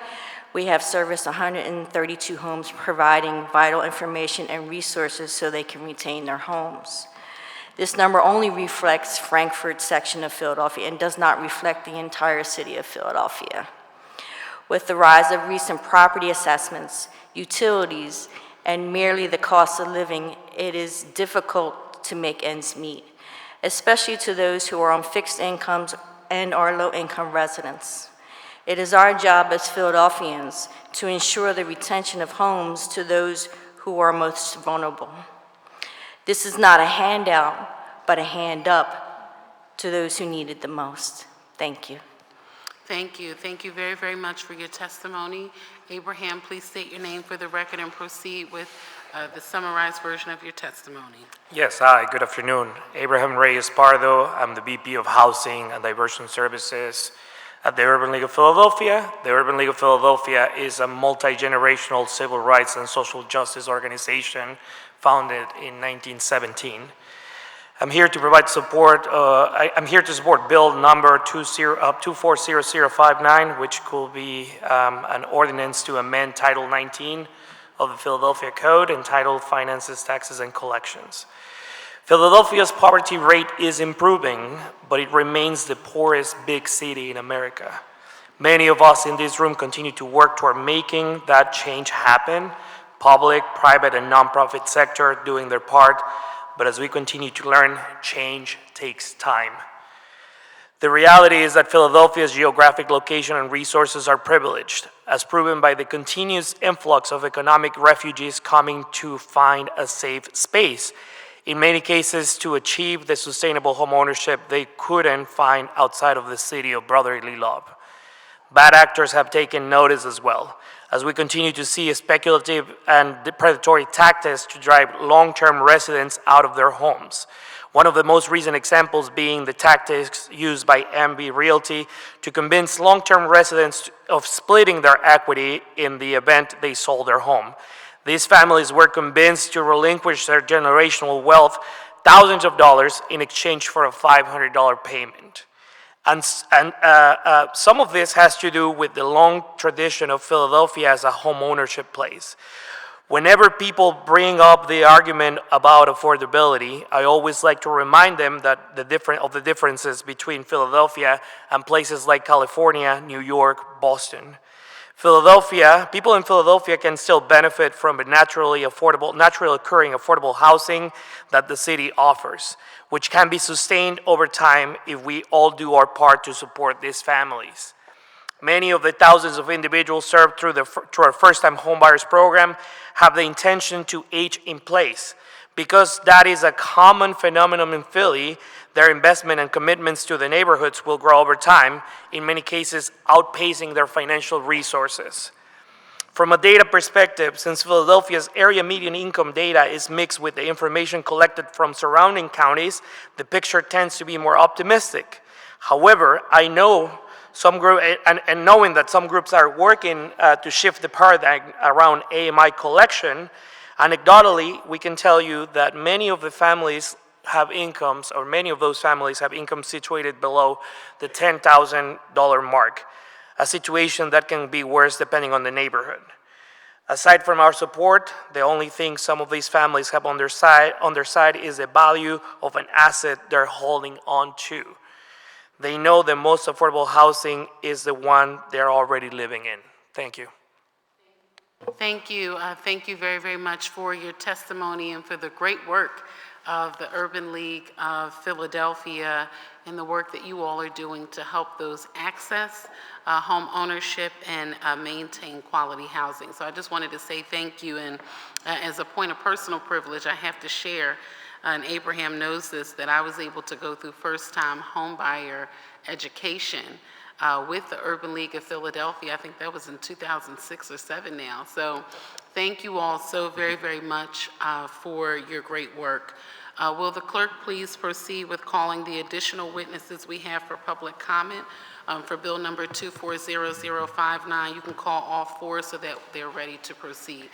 we have serviced 132 homes, providing vital information and resources so they can retain their homes. This number only reflects Frankfurt section of Philadelphia and does not reflect the entire city of Philadelphia. With the rise of recent property assessments, utilities, and merely the cost of living, it is difficult to make ends meet, especially to those who are on fixed incomes and are low-income residents. It is our job as Philadelphians to ensure the retention of homes to those who are most vulnerable. This is not a handout, but a hand up to those who need it the most. Thank you. Thank you. Thank you very, very much for your testimony. Abraham, please state your name for the record and proceed with the summarized version of your testimony. Yes, hi, good afternoon. Abraham Reyes Pardo. I'm the VP of Housing and Diversion Services at the Urban League of Philadelphia. The Urban League of Philadelphia is a multi-generational civil rights and social justice organization founded in 1917. I'm here to provide support. I'm here to support Bill number 240059, which could be an ordinance to amend Title 19 of the Philadelphia Code entitled Finances, Taxes, and Collections. Philadelphia's poverty rate is improving, but it remains the poorest big city in America. Many of us in this room continue to work toward making that change happen. Public, private, and nonprofit sector doing their part. But as we continue to learn, change takes time. The reality is that Philadelphia's geographic location and resources are privileged, as proven by the continuous influx of economic refugees coming to find a safe space, in many cases to achieve the sustainable homeownership they couldn't find outside of the city of brotherly love. Bad actors have taken notice as well, as we continue to see speculative and predatory tactics to drive long-term residents out of their homes. One of the most recent examples being the tactics used by MB Realty to convince long-term residents of splitting their equity in the event they sold their home. These families were convinced to relinquish their generational wealth, thousands of dollars, in exchange for a $500 payment. And some of this has to do with the long tradition of Philadelphia as a home ownership place. Whenever people bring up the argument about affordability, I always like to remind them that the differences between Philadelphia and places like California, New York, Boston. People in Philadelphia can still benefit from the naturally occurring affordable housing that the city offers, which can be sustained over time if we all do our part to support these families. Many of the thousands of individuals served through our first-time homebuyers program have the intention to age in place. Because that is a common phenomenon in Philly, their investment and commitments to the neighborhoods will grow over time, in many cases outpacing their financial resources. From a data perspective, since Philadelphia's area median income data is mixed with the information collected from surrounding counties, the picture tends to be more optimistic. However, I know knowing that some groups are working to shift the paradigm around AMI collection, anecdotally, we can tell you that many of those families have incomes situated below the $10,000 mark, a situation that can be worse depending on the neighborhood. Aside from our support, the only thing some of these families have on their side is the value of an asset they're holding on to. They know the most affordable housing is the one they're already living in. Thank you. Thank you. Thank you very, very much for your testimony and for the great work of the Urban League of Philadelphia and the work that you all are doing to help those access home ownership and maintain quality housing. So I just wanted to say thank you, and as a point of personal privilege, I have to share, and Abraham knows this, that I was able to go through first-time home buyer education with the Urban League of Philadelphia. I think that was in 2006 or 7 now. So thank you all so very, very much for your great work. Will the clerk please proceed with calling the additional witnesses we have for public comment for bill number 240059? You can call all four so that they're ready to proceed.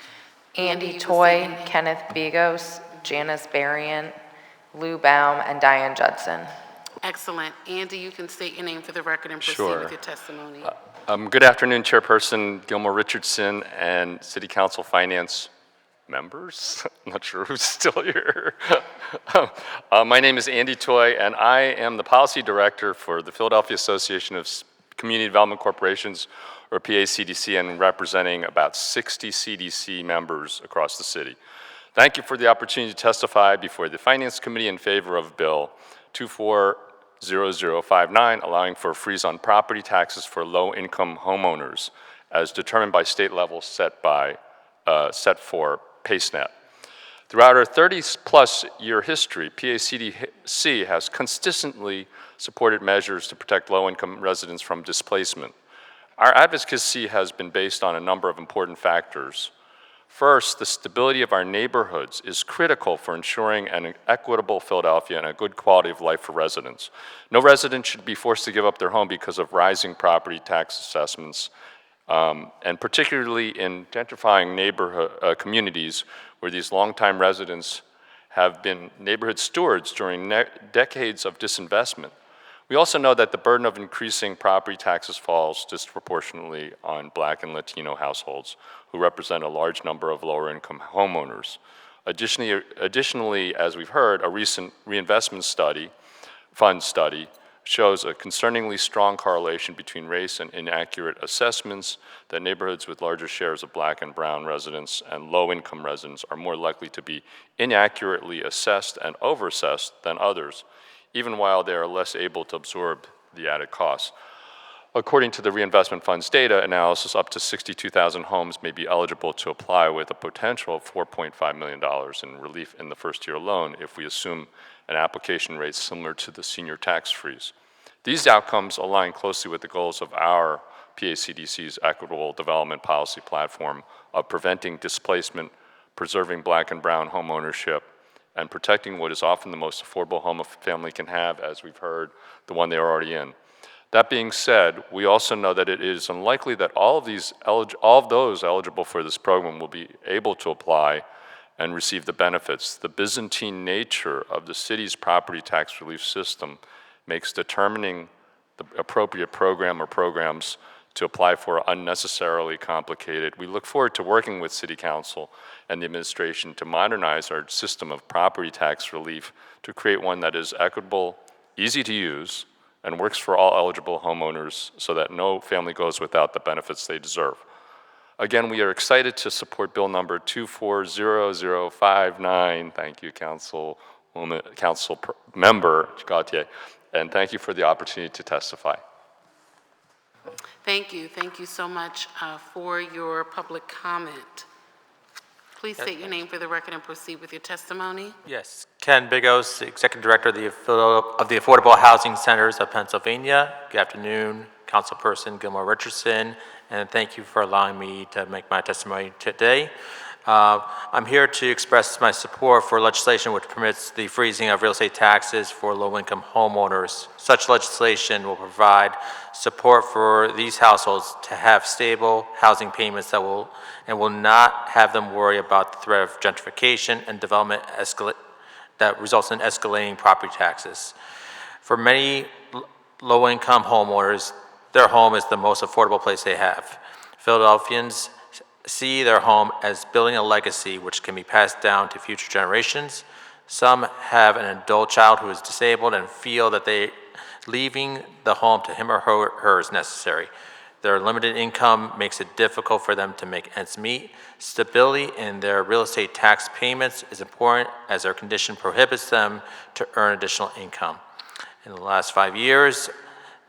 Andy you can Toy, say your name. Kenneth Begos, Janice Berrien, Lou Baum, and Diane Judson. Excellent. Andy, you can state your name for the record and proceed Sure. with your testimony. Good afternoon, Chairperson Gilmore Richardson and City Council Finance members. I'm not sure who's still here. My name is Andy Toy, and I am the Policy Director for the Philadelphia Association of Community Development Corporations, or PACDC, and representing about 60 CDC members across the city. Thank you for the opportunity to testify before the Finance Committee in favor of Bill 240059, allowing for a freeze on property taxes for low-income homeowners, as determined by state levels set for PaceNet. Throughout our 30-plus year history, PACDC has consistently supported measures to protect low-income residents from displacement. Our advocacy has been based on a number of important factors. First, the stability of our neighborhoods is critical for ensuring an equitable Philadelphia and a good quality of life for residents. No resident should be forced to give up their home because of rising property tax assessments, and particularly in gentrifying neighborhood communities where these longtime residents have been neighborhood stewards during decades of disinvestment. We also know that the burden of increasing property taxes falls disproportionately on Black and Latino households, who represent a large number of lower-income homeowners. Additionally, as we've heard, a recent reinvestment fund study shows a concerningly strong correlation between race and inaccurate assessments, that neighborhoods with larger shares of Black and brown residents and low-income residents are more likely to be inaccurately assessed and overassessed than others, even while they are less able to absorb the added costs. According to the Reinvestment Fund's data analysis, up to 62,000 homes may be eligible to apply, with a potential of $4.5 million in relief in the first year alone if we assume an application rate similar to the senior tax freeze. These outcomes align closely with the goals of our PACDC's equitable development policy platform of preventing displacement, preserving Black and brown home ownership, and protecting what is often the most affordable home a family can have, as we've heard, the one they are already in. That being said, we also know that it is unlikely that all of those eligible for this program will be able to apply and receive the benefits. The Byzantine nature of the city's property tax relief system makes determining the appropriate program or programs to apply for unnecessarily complicated. We look forward to working with City Council and the administration to modernize our system of property tax relief to create one that is equitable, easy to use, and works for all eligible homeowners so that no family goes without the benefits they deserve. Again, we are excited to support bill number 240059. Thank you, Council Member Gautier, and thank you for the opportunity to testify. Thank you. Thank you so much for your public comment. Please state your name for the record and proceed with your testimony. Yes, Ken Bigos, Executive Director of the Affordable Housing Centers of Pennsylvania. Good afternoon, Councilperson Gilmore Richardson, and thank you for allowing me to make my testimony today. I'm here to express my support for legislation which permits the freezing of real estate taxes for low-income homeowners. Such legislation will provide support for these households to have stable housing payments that will not have them worry about the threat of gentrification and development that results in escalating property taxes. For many low-income homeowners, their home is the most affordable place they have. Philadelphians see their home as building a legacy which can be passed down to future generations. Some have an adult child who is disabled and feel that leaving the home to him or her is necessary. Their limited income makes it difficult for them to make ends meet. Stability in their real estate tax payments is important as their condition prohibits them to earn additional income. In the last 5 years,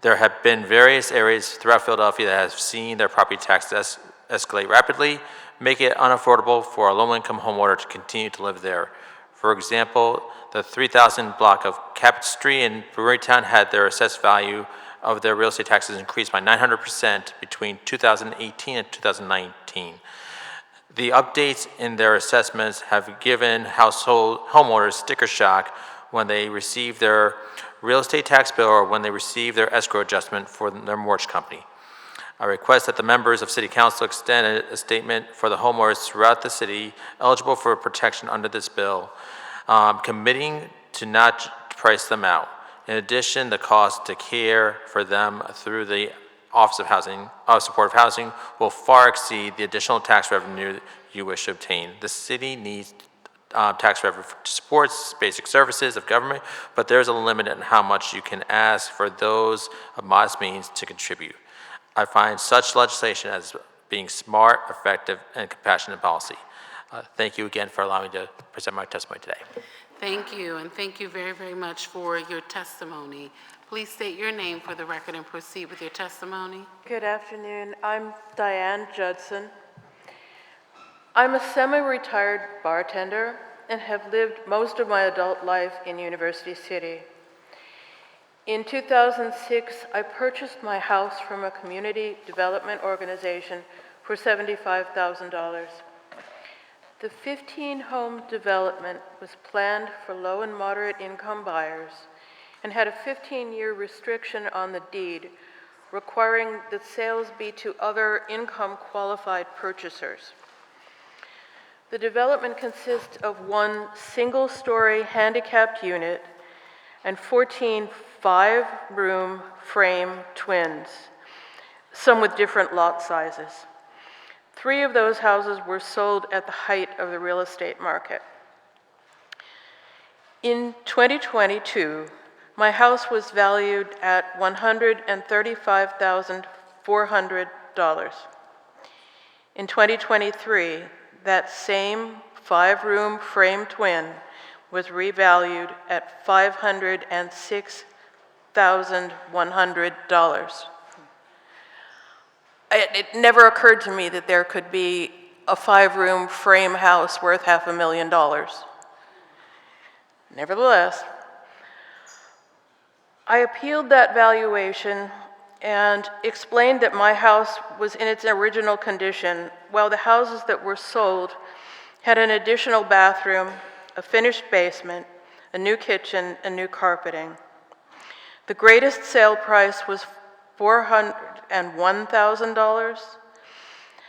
there have been various areas throughout Philadelphia that have seen their property taxes escalate rapidly, making it unaffordable for a low-income homeowner to continue to live there. For example, the 3,000 block of Cabot Street in Brewerytown had their assessed value of their real estate taxes increased by 900% between 2018 and 2019. The updates in their assessments have given household homeowners sticker shock when they receive their real estate tax bill or when they receive their escrow adjustment for their mortgage company. I request that the members of City Council extend a statement for the homeowners throughout the city eligible for protection under this bill, committing to not price them out. In addition, the cost to care for them through the Office of Housing, Supportive Housing will far exceed the additional tax revenue you wish to obtain. The city needs tax revenue to support basic services of government, but there's a limit on how much you can ask for those of modest means to contribute. I find such legislation as being smart, effective, and compassionate policy. Thank you again for allowing me to present my testimony today. Thank you, and thank you very, very much for your testimony. Please state your name for the record and proceed with your testimony. Good afternoon. I'm Diane Judson. I'm a semi-retired bartender and have lived most of my adult life in University City. In 2006, I purchased my house from a community development organization for $75,000. The 15-home development was planned for low and moderate income buyers and had a 15-year restriction on the deed requiring that sales be to other income-qualified purchasers. The development consists of one single-story handicapped unit and 14 five-room frame twins, some with different lot sizes. 3 of those houses were sold at the height of the real estate market. In 2022, my house was valued at $135,400. In 2023, that same 5-room frame twin was revalued at $506,100. It never occurred to me that there could be a 5-room frame house worth $500,000. Nevertheless, I appealed that valuation and explained that my house was in its original condition, while the houses that were sold had an additional bathroom, a finished basement, a new kitchen, and new carpeting. The greatest sale price was $401,000.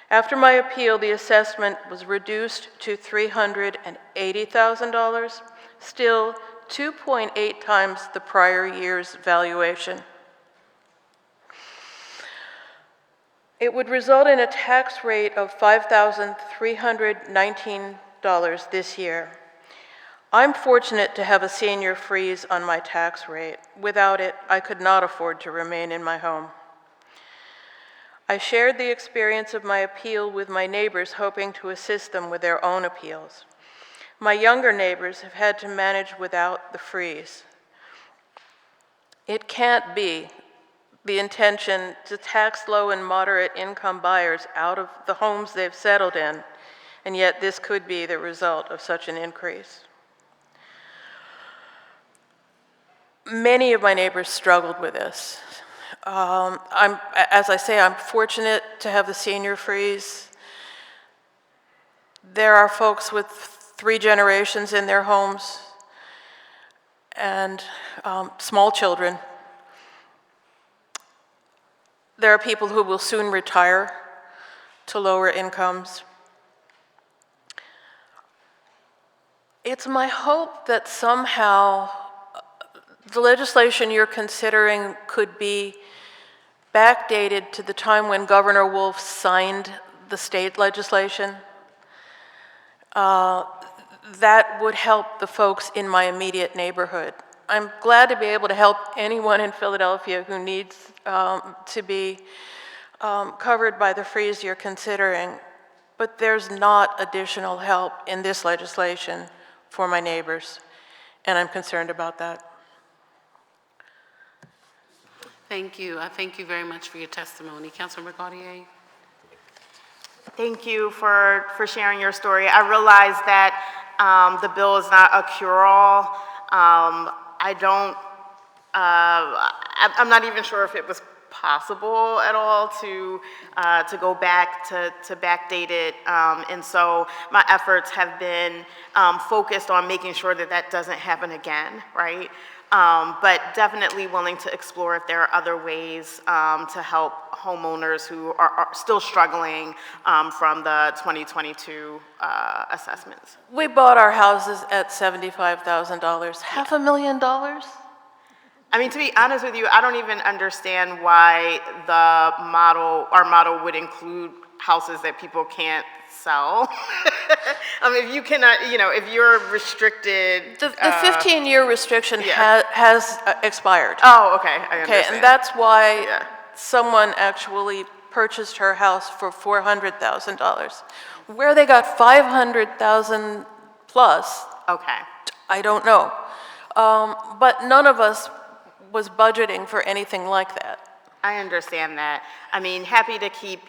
After my appeal, the assessment was reduced to $380,000, still 2.8 times the prior year's valuation. It would result in a tax rate of $5,319 this year. I'm fortunate to have a senior freeze on my tax rate. Without it, I could not afford to remain in my home. I shared the experience of my appeal with my neighbors, hoping to assist them with their own appeals. My younger neighbors have had to manage without the freeze. It can't be the intention to tax low and moderate income buyers out of the homes they've settled in, and yet this could be the result of such an increase. Many of my neighbors struggled with this. As I say, I'm fortunate to have the senior freeze. There are folks with 3 generations in their homes and small children. There are people who will soon retire to lower incomes. It's my hope that somehow the legislation you're considering could be backdated to the time when Governor Wolf signed the state legislation. That would help the folks in my immediate neighborhood. I'm glad to be able to help anyone in Philadelphia who needs to be covered by the freeze you're considering, but there's not additional help in this legislation for my neighbors, and I'm concerned about that. Thank you. Thank you very much for your testimony. Councilmember Gautier. Thank you for sharing your story. I realize that the bill is not a cure-all. I'm not even sure if it was possible at all to go back to backdate it, and so my efforts have been focused on making sure that that doesn't happen again, right? But definitely willing to explore if there are other ways to help homeowners who are still struggling from the 2022 assessments. We bought our houses at $75,000, $500,000? I mean, to be honest with you, I don't even understand why our model would include houses that people can't sell. I mean, if you cannot, if you're restricted. The 15-year restriction has expired. Oh, okay, I understand. Okay, and that's why someone actually purchased her house for $400,000. Where they got $500,000 plus, okay, I don't know. But none of us was budgeting for anything like that. I understand that. I mean, happy to keep,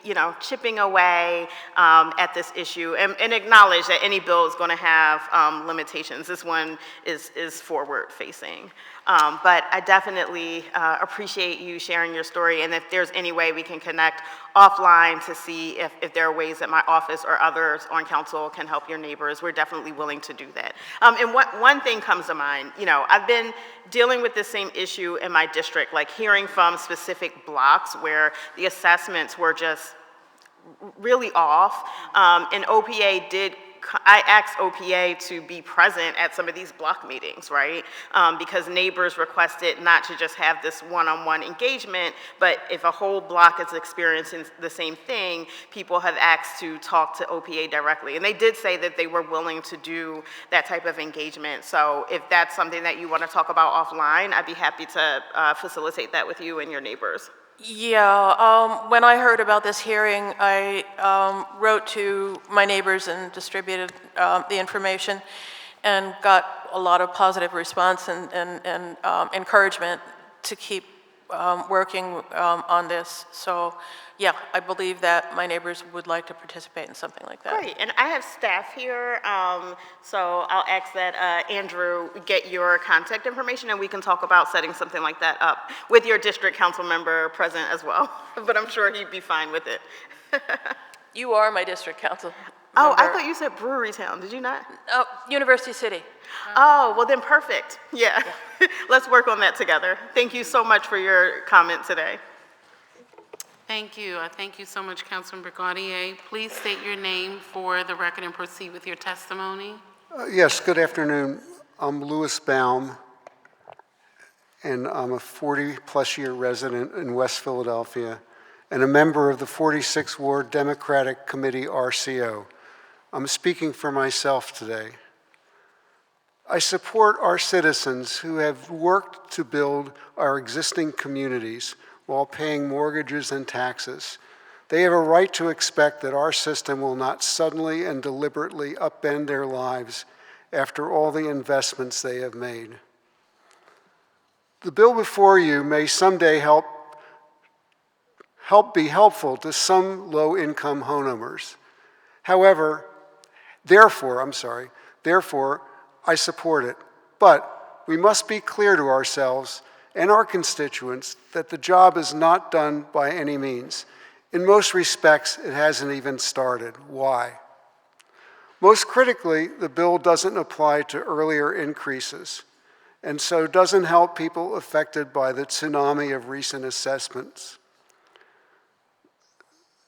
chipping away at this issue and acknowledge that any bill is going to have limitations. This one is forward-facing. But I definitely appreciate you sharing your story, and if there's any way we can connect offline to see if there are ways that my office or others on council can help your neighbors, we're definitely willing to do that. And one thing comes to mind, I've been dealing with this same issue in my district, like hearing from specific blocks where the assessments were just really off, and I asked OPA to be present at some of these block meetings, right? Because neighbors requested not to just have this one-on-one engagement, but if a whole block is experiencing the same thing, people have asked to talk to OPA directly. And they did say that they were willing to do that type of engagement. So if that's something that you want to talk about offline, I'd be happy to facilitate that with you and your neighbors. Yeah, when I heard about this hearing, I wrote to my neighbors and distributed the information and got a lot of positive response and encouragement to keep working on this. So, yeah, I believe that my neighbors would like to participate in something like that. Great, and I have staff here, so I'll ask that Andrew get your contact information and we can talk about setting something like that up with your district council member present as well, but I'm sure he'd be fine with it. You are my district council member. Oh, I thought you said Brewery Town, did you not? Oh, University City. Oh, well then perfect, yeah. Let's work on that together. Thank you so much for your comment today. Thank you. Thank you so much, Councilmember Gautier. Please state your name for the record and proceed with your testimony. Yes, good afternoon. I'm Louis Baum, and I'm a 40-plus year resident in West Philadelphia and a member of the 46th Ward Democratic Committee RCO. I'm speaking for myself today. I support our citizens who have worked to build our existing communities while paying mortgages and taxes. They have a right to expect that our system will not suddenly and deliberately upend their lives after all the investments they have made. The bill before you may someday be helpful to some low-income homeowners. Therefore, I support it. But we must be clear to ourselves and our constituents that the job is not done by any means. In most respects, it hasn't even started. Why? Most critically, the bill doesn't apply to earlier increases, and so doesn't help people affected by the tsunami of recent assessments.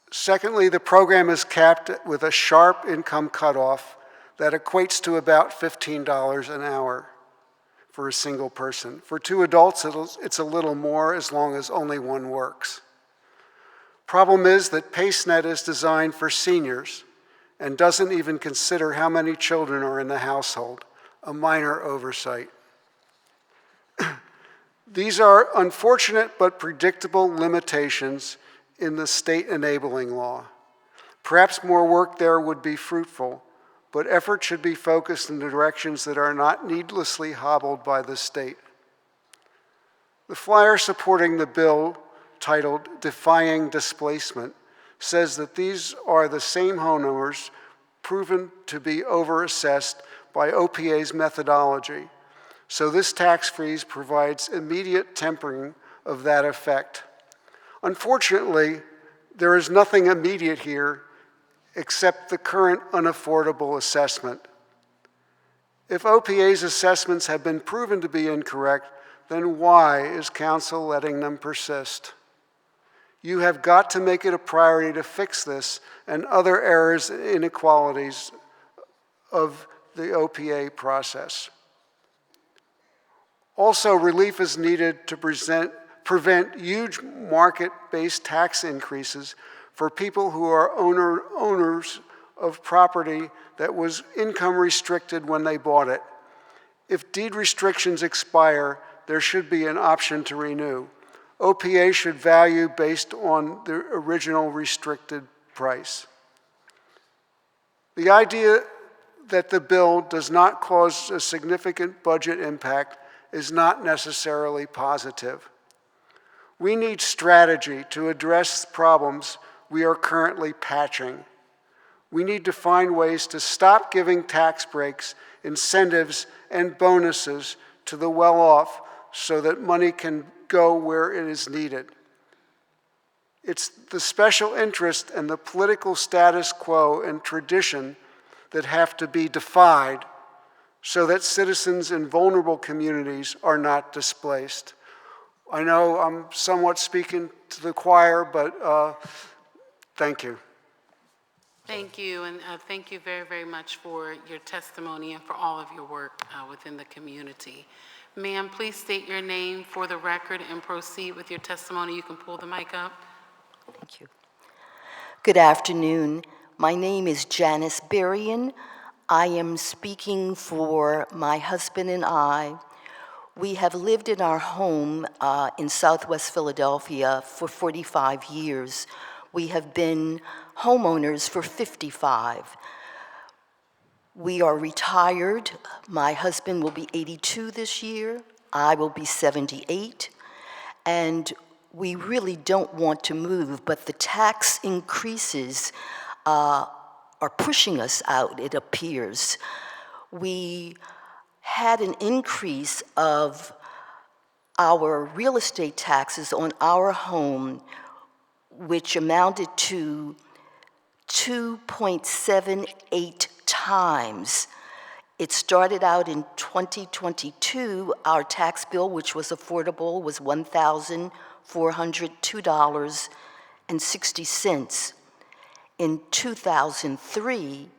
Secondly, the program is capped with a sharp income cutoff that equates to about $15 an hour for a single person. For two adults, it's a little more as long as only one works. Problem is that PaceNet is designed for seniors and doesn't even consider how many children are in the household, a minor oversight. These are unfortunate but predictable limitations in the state enabling law. Perhaps more work there would be fruitful, but effort should be focused in the directions that are not needlessly hobbled by the state. The flyer supporting the bill, titled Defying Displacement, says that these are the same homeowners proven to be overassessed by OPA's methodology. So this tax freeze provides immediate tempering of that effect. Unfortunately, there is nothing immediate here except the current unaffordable assessment. If OPA's assessments have been proven to be incorrect, then why is council letting them persist? You have got to make it a priority to fix this and other errors and inequalities of the OPA process. Also, relief is needed to prevent huge market-based tax increases for people who are owners of property that was income restricted when they bought it. If deed restrictions expire, there should be an option to renew. OPA should value based on the original restricted price. The idea that the bill does not cause a significant budget impact is not necessarily positive. We need strategy to address problems we are currently patching. We need to find ways to stop giving tax breaks, incentives, and bonuses to the well-off so that money can go where it is needed. It's the special interest and the political status quo and tradition that have to be defied so that citizens in vulnerable communities are not displaced. I know I'm somewhat speaking to the choir, but thank you. Thank you, and thank you very, very much for your testimony and for all of your work within the community. Ma'am, please state your name for the record and proceed with your testimony. You can pull the mic up. Thank you. Good afternoon. My name is Janice Berrien. I am speaking for my husband and I. We have lived in our home in Southwest Philadelphia for 45 years. We have been homeowners for 55. We are retired. My husband will be 82 this year. I will be 78. And we really don't want to move, but the tax increases are pushing us out, it appears. We had an increase of our real estate taxes on our home, which amounted to 2.78 times. It started out in 2022, our tax bill, which was affordable, was $1,402.60. In 2003,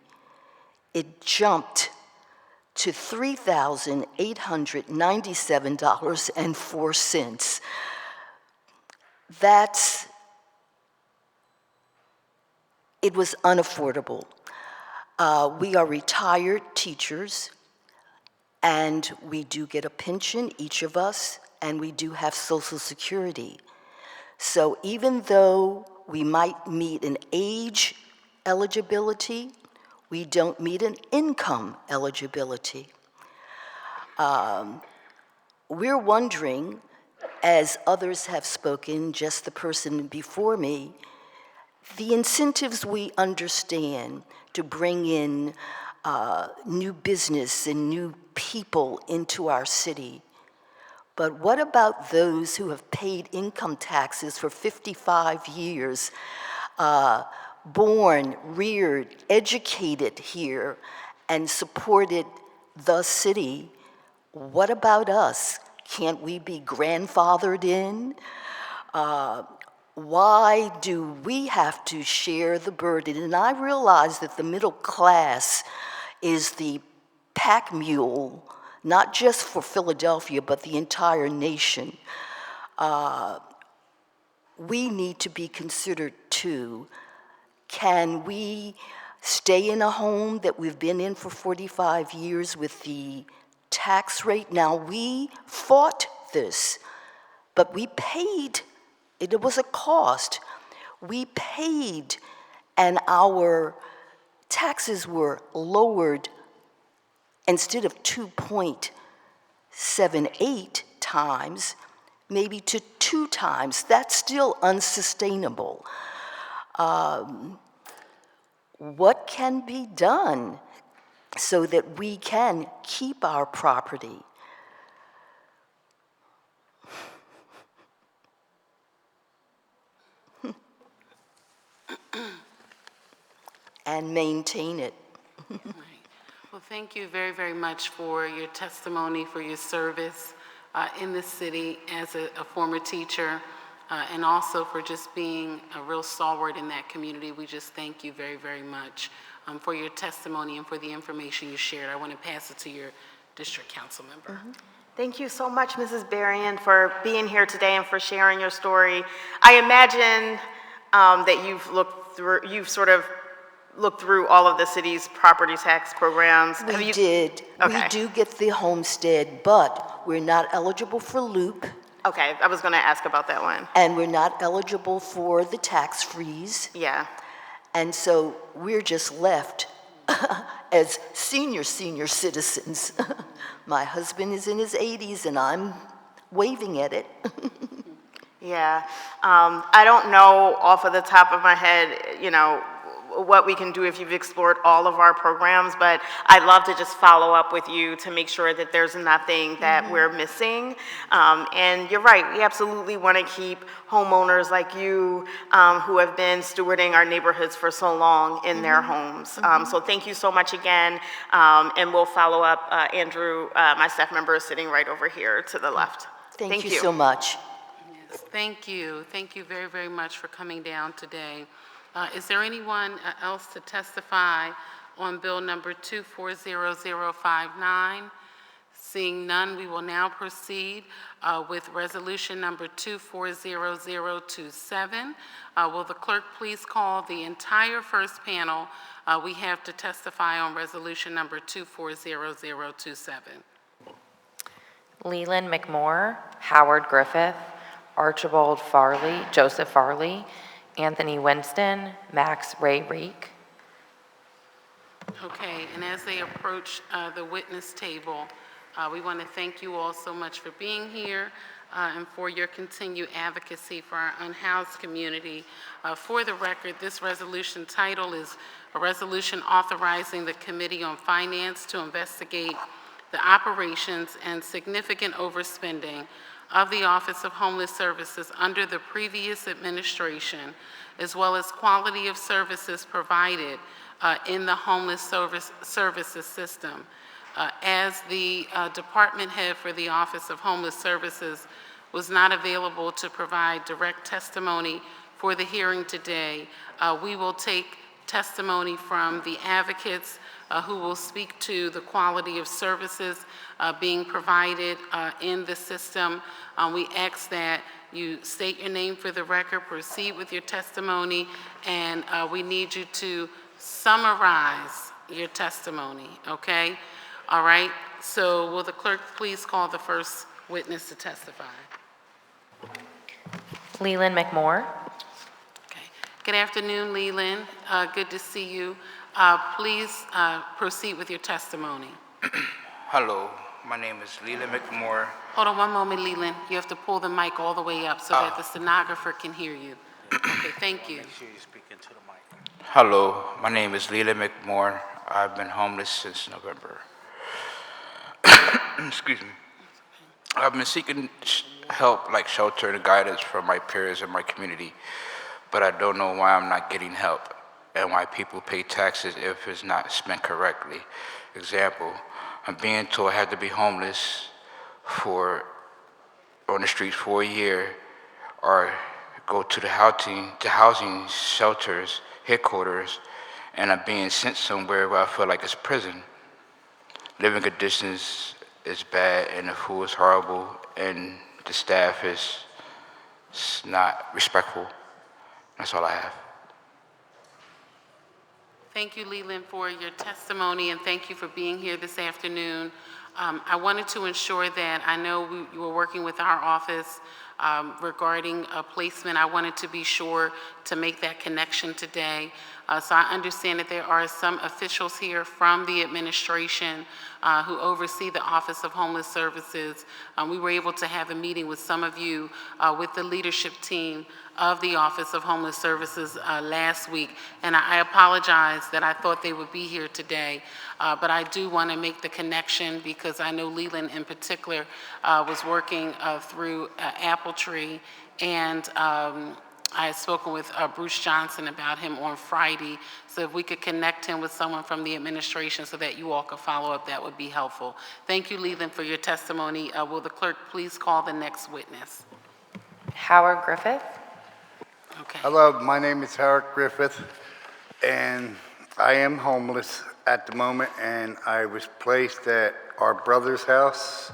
it jumped to $3,897.04. It was unaffordable. We are retired teachers, and we do get a pension, each of us, and we do have Social Security. So even though we might meet an age eligibility, we don't meet an income eligibility. We're wondering, as others have spoken, just the person before me, the incentives we understand to bring in new business and new people into our city. But what about those who have paid income taxes for 55 years, born, reared, educated here, and supported the city? What about us? Can't we be grandfathered in? Why do we have to share the burden? And I realize that the middle class is the pack mule, not just for Philadelphia, but the entire nation. We need to be considered too. Can we stay in a home that we've been in for 45 years with the tax rate? Now, we fought this, but we paid. It was a cost. We paid and our taxes were lowered instead of 2.78 times, maybe to 2 times. That's still unsustainable. What can be done so that we can keep our property? And maintain it. Well, thank you very, very much for your testimony, for your service in the city as a former teacher, and also for just being a real stalwart in that community. We just thank you very, very much for your testimony and for the information you shared. I want to pass it to your district council member. Thank you so much, Mrs. Berrien, for being here today and for sharing your story. I imagine that you've sort of looked through all of the city's property tax programs. We did. Okay. We do get the homestead, but we're not eligible for LOOP. Okay, I was going to ask about that one. And we're not eligible for the tax freeze. Yeah. And so we're just left as senior citizens. My husband is in his 80s and I'm waving at it. Yeah. I don't know off of the top of my head, you know, what we can do if you've explored all of our programs, but I'd love to just follow up with you to make sure that there's nothing that we're missing. And you're right, we absolutely want to keep homeowners like you who have been stewarding our neighborhoods for so long in their homes. So thank you so much again, and we'll follow up. Andrew, my staff member, is sitting right over here to the left. Thank you so much. Yes, thank you. Thank you very, very much for coming down today. Is there anyone else to testify on Bill number 240059? Seeing none, we will now proceed with Resolution number 240027. Will the clerk please call the entire first panel we have to testify on Resolution number 240027? Leland McMore, Howard Griffith, Archibald Farley, Joseph Farley, Anthony Winston, Max Ray Reek. Okay, and as they approach the witness table, we want to thank you all so much for being here and for your continued advocacy for our unhoused community. For the record, this resolution title is a resolution authorizing the Committee on Finance to investigate the operations and significant overspending of the Office of Homeless Services under the previous administration, as well as quality of services provided in the homeless services system. As the department head for the Office of Homeless Services was not available to provide direct testimony for the hearing today, we will take testimony from the advocates who will speak to the quality of services being provided in the system. We ask that you state your name for the record, proceed with your testimony, and we need you to summarize your testimony, okay? All right, so will the clerk please call the first witness to testify? Leland McMore. Good afternoon, Leland. Good to see you. Please proceed with your testimony. Hello, my name is Leland McMore. Hold on one moment, Leland. You have to pull the mic all the way up so that the stenographer can hear you. Okay, thank you. Make sure you speak into the mic. Hello, my name is Leland McMore. I've been homeless since November. Excuse me. I've been seeking help, like shelter and guidance from my peers in my community, but I don't know why I'm not getting help and why people pay taxes if it's not spent correctly. Example, I'm being told I have to be homeless on the streets for a year or go to the housing shelters, headquarters, and I'm being sent somewhere where I feel like it's prison. Living conditions is bad and the food is horrible and the staff is not respectful. That's all I have. Thank you, Leland, for your testimony, and thank you for being here this afternoon. I wanted to ensure that I know you were working with our office regarding placement. I wanted to be sure to make that connection today. So I understand that there are some officials here from the administration who oversee the Office of Homeless Services. We were able to have a meeting with some of you with the leadership team of the Office of Homeless Services last week, and I apologize that I thought they would be here today, but I do want to make the connection because I know Leland in particular was working through Apple Tree, and I had spoken with Bruce Johnson about him on Friday, so if we could connect him with someone from the administration so that you all could follow up, that would be helpful. Thank you, Leland, for your testimony. Will the clerk please call the next witness? Howard Griffith. Okay. Hello, my name is Howard Griffith, and I am homeless at the moment, and I was placed at our brother's house,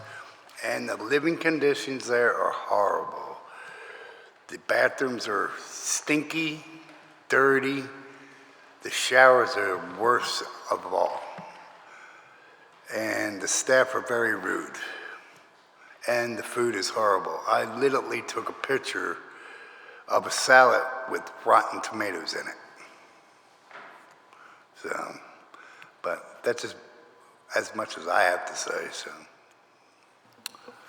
and the living conditions there are horrible. The bathrooms are stinky, dirty. The showers are worst of all. And the staff are very rude. And the food is horrible. I literally took a picture of a salad with rotten tomatoes in it. So, but that's just as much as I have to say, so.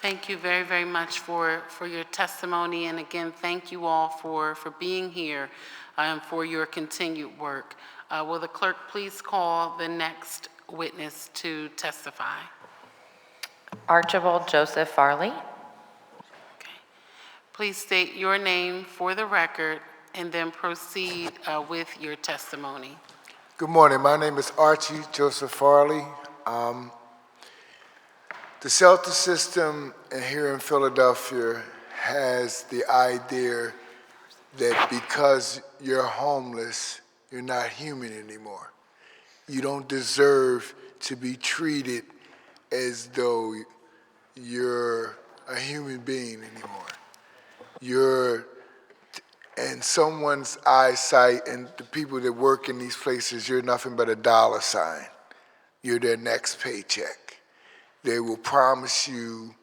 Thank you very, very much for your testimony. And again, thank you all for being here and for your continued work. Will the clerk please call the next witness to testify? Archibald Joseph Farley. Please state your name for the record and then proceed with your testimony. Good morning. My name is Archie Joseph Farley. The shelter system here in Philadelphia has the idea that because you're homeless, you're not human anymore. You don't deserve to be treated as though you're a human being anymore. You're, in someone's eyesight and the people that work in these places, you're nothing but a dollar sign. You're their next paycheck. They will promise you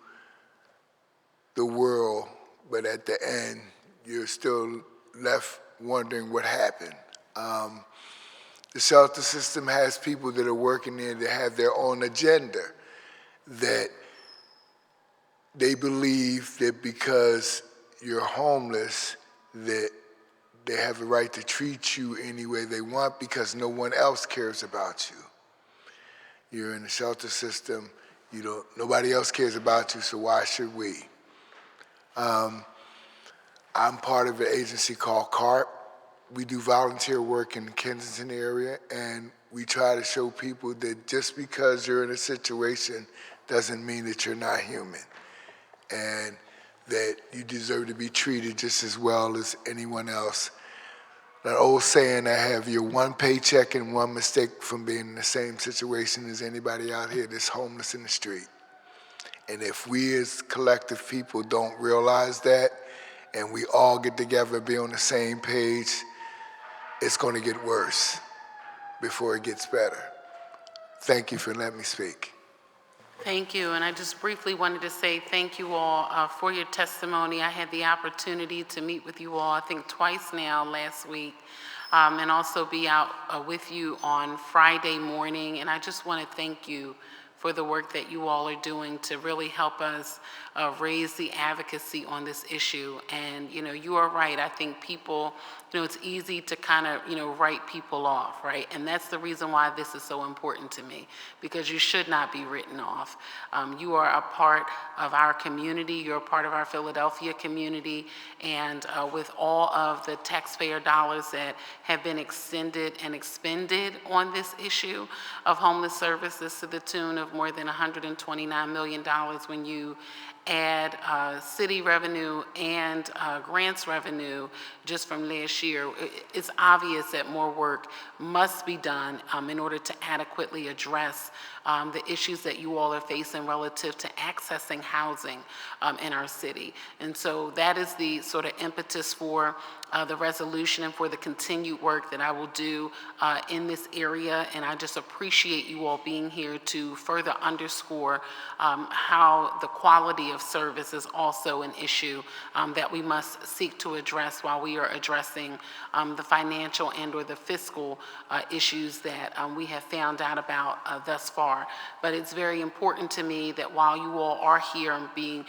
the world, but at the end, you're still left wondering what happened. The shelter system has people that are working there that have their own agenda, that they believe that because you're homeless, that they have the right to treat you any way they want because no one else cares about you. You're in the shelter system, nobody else cares about you, so why should we? I'm part of an agency called CARP. We do volunteer work in the Kensington area, and we try to show people that just because you're in a situation doesn't mean that you're not human, and that you deserve to be treated just as well as anyone else. That old saying, I have your one paycheck and one mistake from being in the same situation as anybody out here that's homeless in the street. And if we as collective people don't realize that, and we all get together and be on the same page, it's going to get worse before it gets better. Thank you for letting me speak. Thank you, and I just briefly wanted to say thank you all for your testimony. I had the opportunity to meet with you all, I think twice now last week, and also be out with you on Friday morning, and I just want to thank you for the work that you all are doing to really help us raise the advocacy on this issue. And, you are right. I think people, it's easy to kind of, write people off, right? And that's the reason why this is so important to me, because you should not be written off. You are a part of our community. You're a part of our Philadelphia community. And with all of the taxpayer dollars that have been extended and expended on this issue of homeless services to the tune of more than $129 million when you add city revenue and grants revenue just from last year, it's obvious that more work must be done in order to adequately address the issues that you all are facing relative to accessing housing in our city. And so that is the sort of impetus for the resolution and for the continued work that I will do in this area. And I just appreciate you all being here to further underscore how the quality of service is also an issue that we must seek to address while we are addressing the financial and or the fiscal issues that we have found out about thus far. But it's very important to me that while you all are here and being,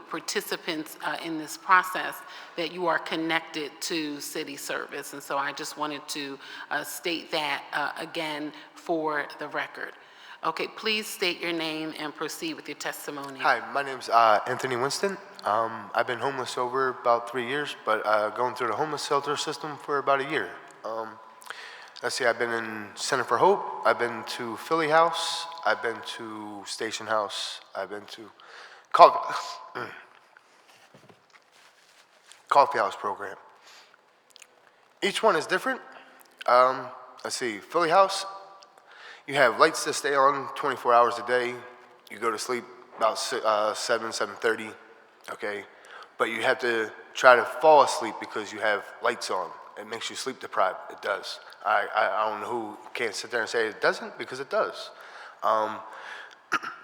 participants in this process, that you are connected to city service. And so I just wanted to state that again for the record. Okay, please state your name and proceed with your testimony. Hi, my name's Anthony Winston. I've been homeless over about 3 years, but going through the homeless shelter system for about a year. Let's see, I've been in Center for Hope, I've been to Philly House, I've been to Station House, I've been to Coffee House program. Each one is different. Let's see, Philly House, you have lights that stay on 24 hours a day. You go to sleep about 7:30, okay? But you have to try to fall asleep because you have lights on. It makes you sleep deprived, it does. I don't know who can't sit there and say it doesn't, because it does.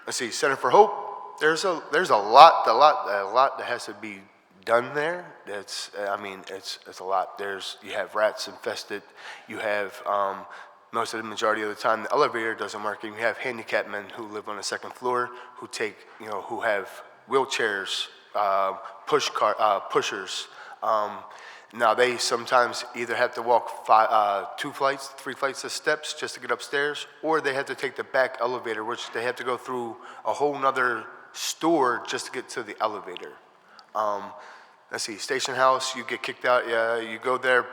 Let's see, Center for Hope, there's a lot that has to be done there. It's a lot. You have rats infested. You have most of the majority of the time the elevator doesn't work, and you have handicapped men who live on the second floor who have wheelchairs, pushers. Now they sometimes either have to walk 2 flights, 3 flights of steps just to get upstairs, or they have to take the back elevator, which they have to go through a whole nother store just to get to the elevator. Let's see, Station House, you get kicked out, you go there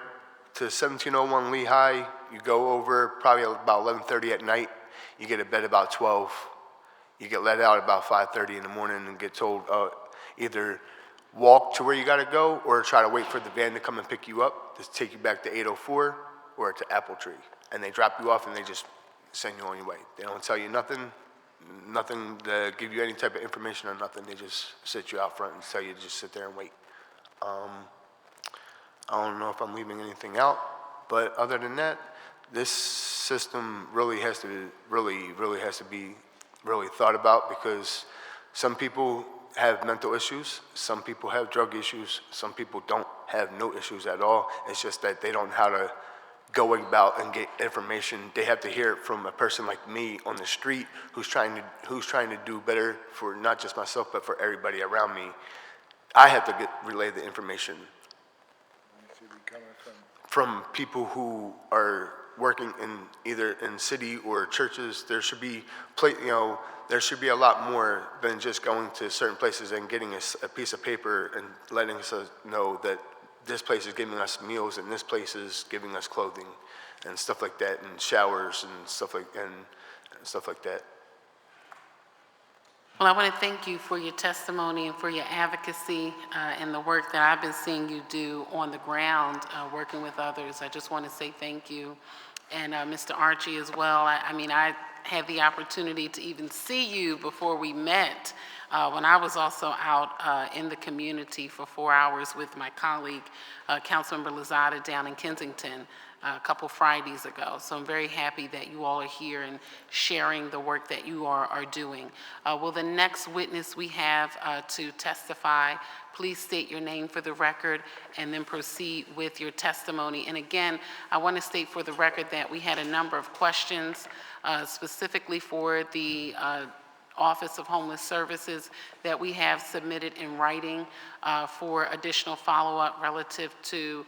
to 1701 Lehigh, you go over probably about 11:30 at night, you get to bed about 12, you get let out about 5:30 in the morning and get told either walk to where you gotta go or try to wait for the van to come and pick you up to take you back to 804 or to Apple Tree. And they drop you off and they just send you on your way. They don't tell you nothing to give you any type of information or nothing. They just sit you out front and tell you to just sit there and wait. I don't know if I'm leaving anything out, but other than that, this system really has to be thought about, because some people have mental issues, some people have drug issues, some people don't have no issues at all. It's just that they don't know how to go about and get information. They have to hear it from a person like me on the street who's trying to do better for not just myself but for everybody around me. I have to relay the information from people who are working in either in city or churches. There should be there should be a lot more than just going to certain places and getting a piece of paper and letting us know that this place is giving us meals and this place is giving us clothing and stuff like that, and showers and stuff like that. Well, I want to thank you for your testimony and for your advocacy and the work that I've been seeing you do on the ground, working with others. I just want to say thank you. And Mr. Archie as well. I had the opportunity to even see you before we met when I was also out in the community for 4 hours with my colleague, Councilmember Lozada, down in Kensington a couple Fridays ago. So I'm very happy that you all are here and sharing the work that you are doing. Will the next witness we have to testify please state your name for the record and then proceed with your testimony. And again, I want to state for the record that we had a number of questions specifically for the Office of Homeless Services that we have submitted in writing for additional follow-up relative to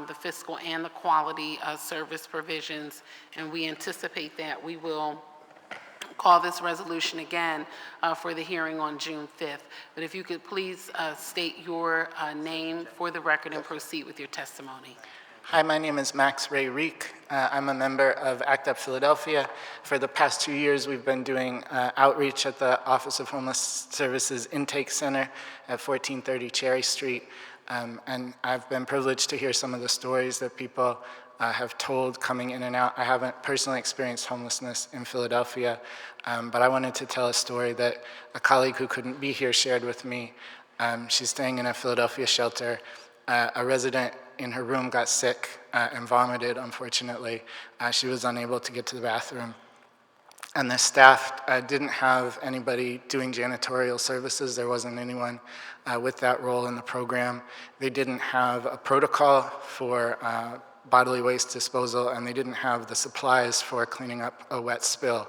the fiscal and the quality service provisions. And we anticipate that we will call this resolution again for the hearing on June 5th. But if you could please state your name for the record and proceed with your testimony. Hi, my name is Max Ray Reek. I'm a member of ACT UP Philadelphia. For the past 2 years, we've been doing outreach at the Office of Homeless Services Intake Center at 1430 Cherry Street. And I've been privileged to hear some of the stories that people have told coming in and out. I haven't personally experienced homelessness in Philadelphia, but I wanted to tell a story that a colleague who couldn't be here shared with me. She's staying in a Philadelphia shelter. A resident in her room got sick and vomited, unfortunately. She was unable to get to the bathroom. And the staff didn't have anybody doing janitorial services. There wasn't anyone with that role in the program. They didn't have a protocol for bodily waste disposal, and they didn't have the supplies for cleaning up a wet spill.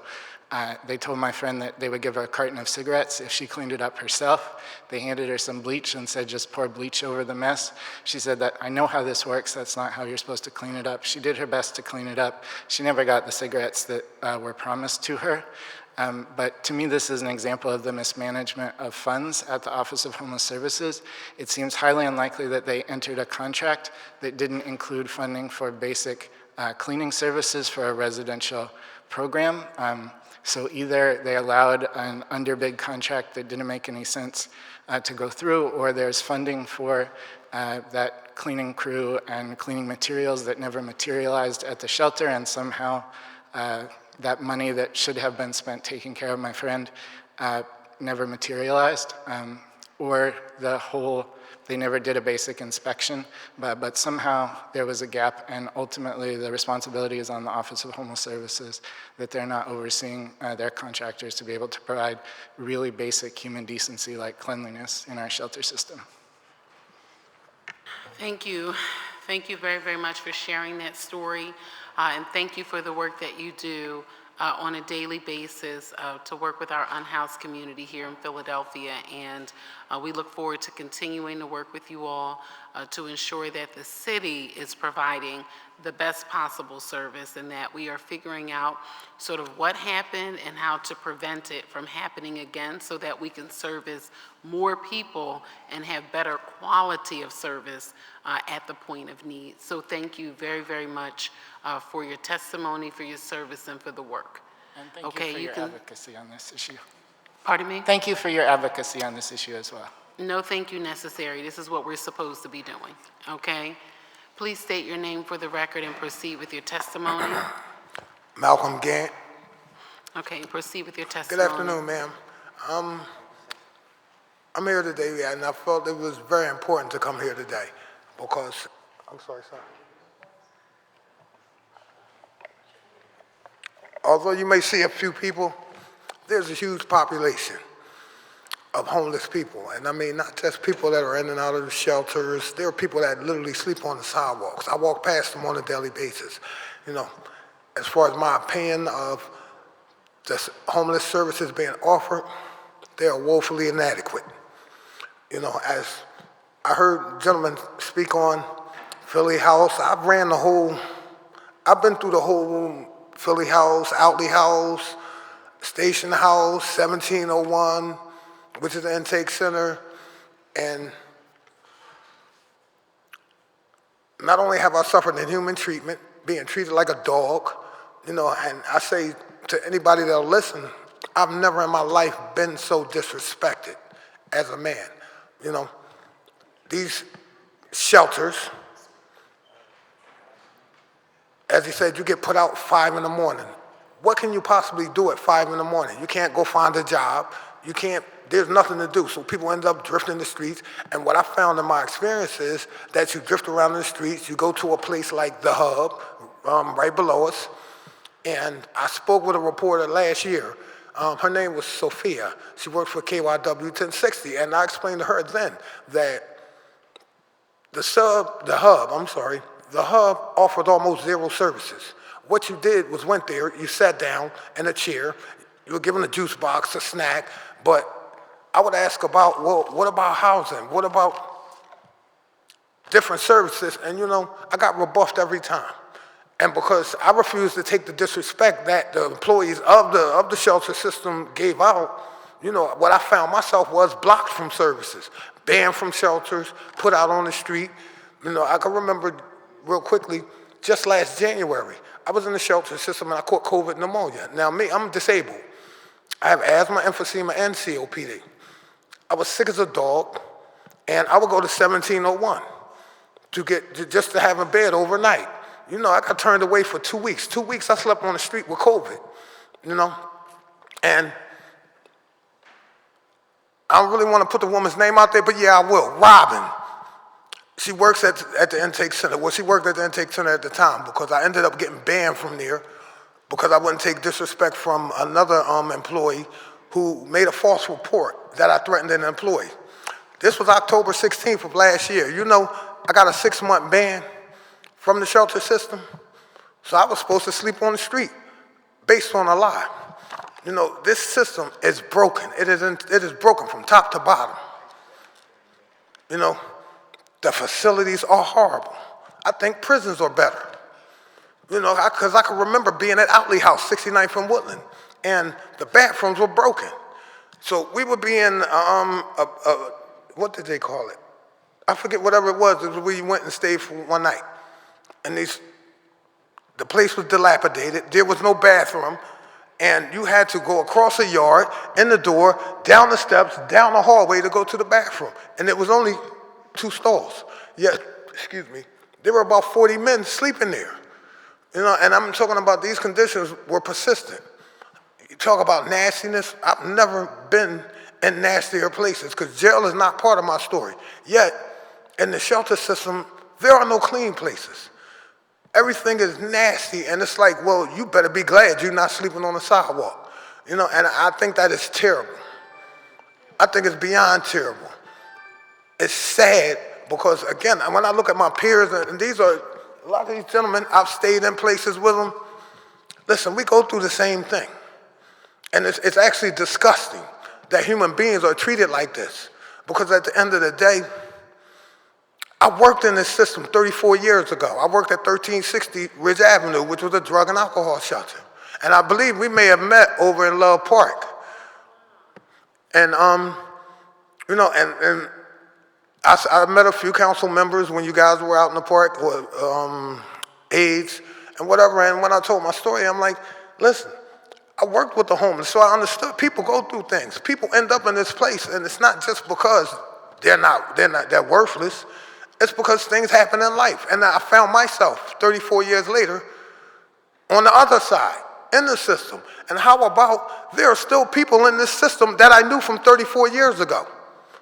They told my friend that they would give her a carton of cigarettes if she cleaned it up herself. They handed her some bleach and said, just pour bleach over the mess. She said that, I know how this works, that's not how you're supposed to clean it up. She did her best to clean it up. She never got the cigarettes that were promised to her. But to me, this is an example of the mismanagement of funds at the Office of Homeless Services. It seems highly unlikely that they entered a contract that didn't include funding for basic cleaning services for a residential program. So either they allowed an underbid contract that didn't make any sense to go through, or there's funding for that cleaning crew and cleaning materials that never materialized at the shelter, and somehow that money that should have been spent taking care of my friend never materialized, or they never did a basic inspection, but somehow there was a gap, and ultimately the responsibility is on the Office of Homeless Services that they're not overseeing their contractors to be able to provide really basic human decency like cleanliness in our shelter system. Thank you. Thank you very, very much for sharing that story, and thank you for the work that you do on a daily basis to work with our unhoused community here in Philadelphia. And we look forward to continuing to work with you all to ensure that the city is providing the best possible service, and that we are figuring out sort of what happened and how to prevent it from happening again, so that we can service more people and have better quality of service at the point of need. So thank you very, very much for your testimony, for your service, and for the work. And thank you for your advocacy on this issue. Pardon me? Thank you for your advocacy on this issue as well. No thank you necessary. This is what we're supposed to be doing, okay? Please state your name for the record and proceed with your testimony. Malcolm Gant. Okay, proceed with your testimony. Good afternoon, ma'am. I'm here today, and I felt it was very important to come here today because, I'm sorry, sir. Although you may see a few people, there's a huge population of homeless people. And I mean, not just people that are in and out of the shelters. There are people that literally sleep on the sidewalks. I walk past them on a daily basis. You know, as far as my opinion of the homeless services being offered, they are woefully inadequate. You know, as I heard gentlemen speak on Philly House, I've been through the whole Philly House, Outley House, Station House, 1701, which is the intake center, and not only have I suffered inhuman treatment, being treated like a dog, you know, and I say to anybody that'll listen, I've never in my life been so disrespected as a man. You know, these shelters, as he said, you get put out 5 in the morning. What can you possibly do at 5 in the morning? You can't go find a job. You can't, there's nothing to do. So people end up drifting the streets. And what I found in my experience is that you drift around the streets, you go to a place like The Hub, right below us. And I spoke with a reporter last year. Her name was Sophia. She worked for KYW 1060. And I explained to her then that the Hub offered almost zero services. What you did was went there, you sat down in a chair, you were given a juice box, a snack, but I would ask about, well, what about housing? What about different services? And you know, I got rebuffed every time. And because I refused to take the disrespect that the employees of the shelter system gave out, you know, what I found myself was blocked from services, banned from shelters, put out on the street. You know, I can remember real quickly, just last January, I was in the shelter system and I caught COVID pneumonia. Now me, I'm disabled. I have asthma, emphysema, and COPD. I was sick as a dog, and I would go to 1701 just to have a bed overnight. You know, I got turned away for 2 weeks. 2 weeks I slept on the street with COVID, you know? And I don't really want to put the woman's name out there, but yeah, I will. Robin. She works at the intake center. Well, she worked at the intake center at the time because I ended up getting banned from there because I wouldn't take disrespect from another employee who made a false report that I threatened an employee. This was October 16th of last year. You know, I got a 6-month ban from the shelter system, so I was supposed to sleep on the street based on a lie. You know, this system is broken. It is broken from top to bottom. You know, the facilities are horrible. I think prisons are better. You know, because I can remember being at Outley House, 69th and Woodland, and the bathrooms were broken. So we would be in, what did they call it? I forget whatever it was we went and stayed for one night. And the place was dilapidated. There was no bathroom. And you had to go across a yard, in the door, down the steps, down the hallway to go to the bathroom. And it was only 2 stalls. Yet, excuse me, there were about 40 men sleeping there. You know, and I'm talking about these conditions were persistent. You talk about nastiness, I've never been in nastier places because jail is not part of my story. Yet, in the shelter system, there are no clean places. Everything is nasty, and it's like, well, you better be glad you're not sleeping on the sidewalk. You know, and I think that is terrible. I think it's beyond terrible. It's sad because, again, when I look at my peers, and these are, a lot of these gentlemen, I've stayed in places with them. Listen, we go through the same thing. And it's actually disgusting that human beings are treated like this. Because at the end of the day, I worked in this system 34 years ago. I worked at 1360 Ridge Avenue, which was a drug and alcohol shelter. And I believe we may have met over in Love Park. And, you know, and I met a few council members when you guys were out in the park, or aides and whatever. And when I told my story, I'm like, listen, I worked with the homeless, so I understood people go through things. People end up in this place, and it's not just because they're worthless. It's because things happen in life. And I found myself 34 years later on the other side, in the system. And how about there are still people in this system that I knew from 34 years ago,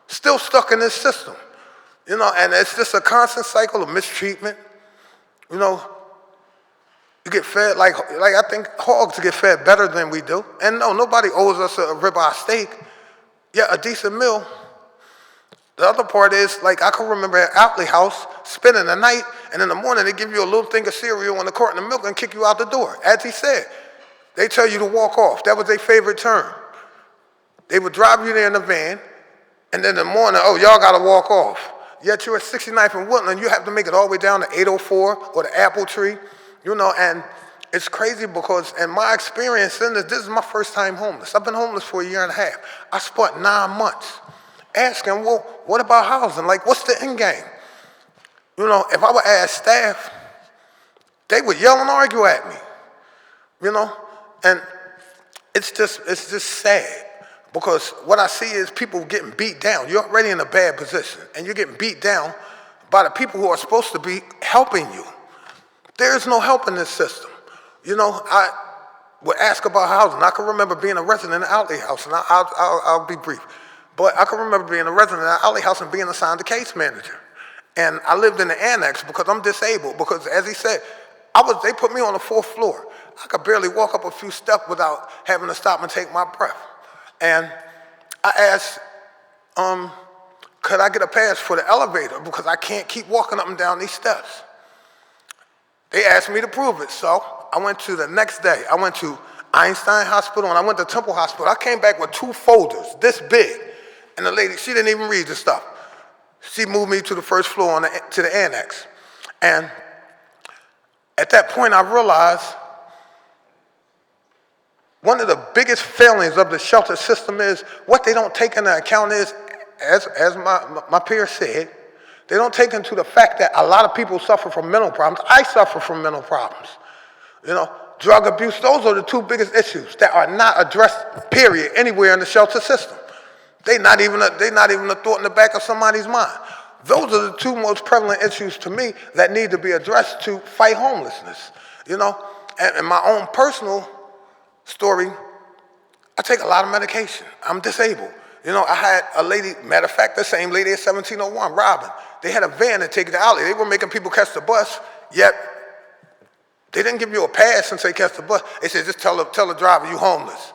still stuck in this system. You know, and it's just a constant cycle of mistreatment. You know, you get fed, like I think hogs get fed better than we do. And no, nobody owes us a ribeye steak, yet a decent meal. The other part is, like, I can remember at Outley House spending the night, and in the morning they give you a little thing of cereal and a carton of milk and kick you out the door. As he said, they tell you to walk off. That was their favorite term. They would drive you there in the van, and then in the morning, oh, y'all got to walk off. Yet you're at 69th and Woodland, you have to make it all the way down to 804 or the Apple Tree, you know, and it's crazy because in my experience in this is my first time homeless. I've been homeless for a year and a half. I spent 9 months asking, well, what about housing? Like, what's the end game? You know, if I would ask staff, they would yell and argue at me, you know? And it's just sad because what I see is people getting beat down. You're already in a bad position, and you're getting beat down by the people who are supposed to be helping you. There is no help in this system. You know, I would ask about housing. I can remember being a resident in Outley House, and I'll be brief. But I can remember being a resident at Outley House and being assigned a case manager. And I lived in the annex because I'm disabled, because as he said, they put me on the 4th floor. I could barely walk up a few steps without having to stop and take my breath. And I asked, could I get a pass for the elevator because I can't keep walking up and down these steps. They asked me to prove it, so I went to the next day. I went to Einstein Hospital and I went to Temple Hospital. I came back with 2 folders this big. And the lady, she didn't even read the stuff. She moved me to the 1st floor to the annex. And at that point, I realized one of the biggest failings of the shelter system is what they don't take into account is, as my peer said, they don't take into the fact that a lot of people suffer from mental problems. I suffer from mental problems. You know, drug abuse, those are the 2 biggest issues that are not addressed, period, anywhere in the shelter system. They're not even a thought in the back of somebody's mind. Those are the 2 most prevalent issues to me that need to be addressed to fight homelessness. You know, and in my own personal story, I take a lot of medication. I'm disabled. You know, I had a lady, matter of fact, the same lady at 1701, Robin. They had a van to take it to Alley. They were making people catch the bus, yet they didn't give you a pass and say catch the bus. They said just tell the driver you homeless,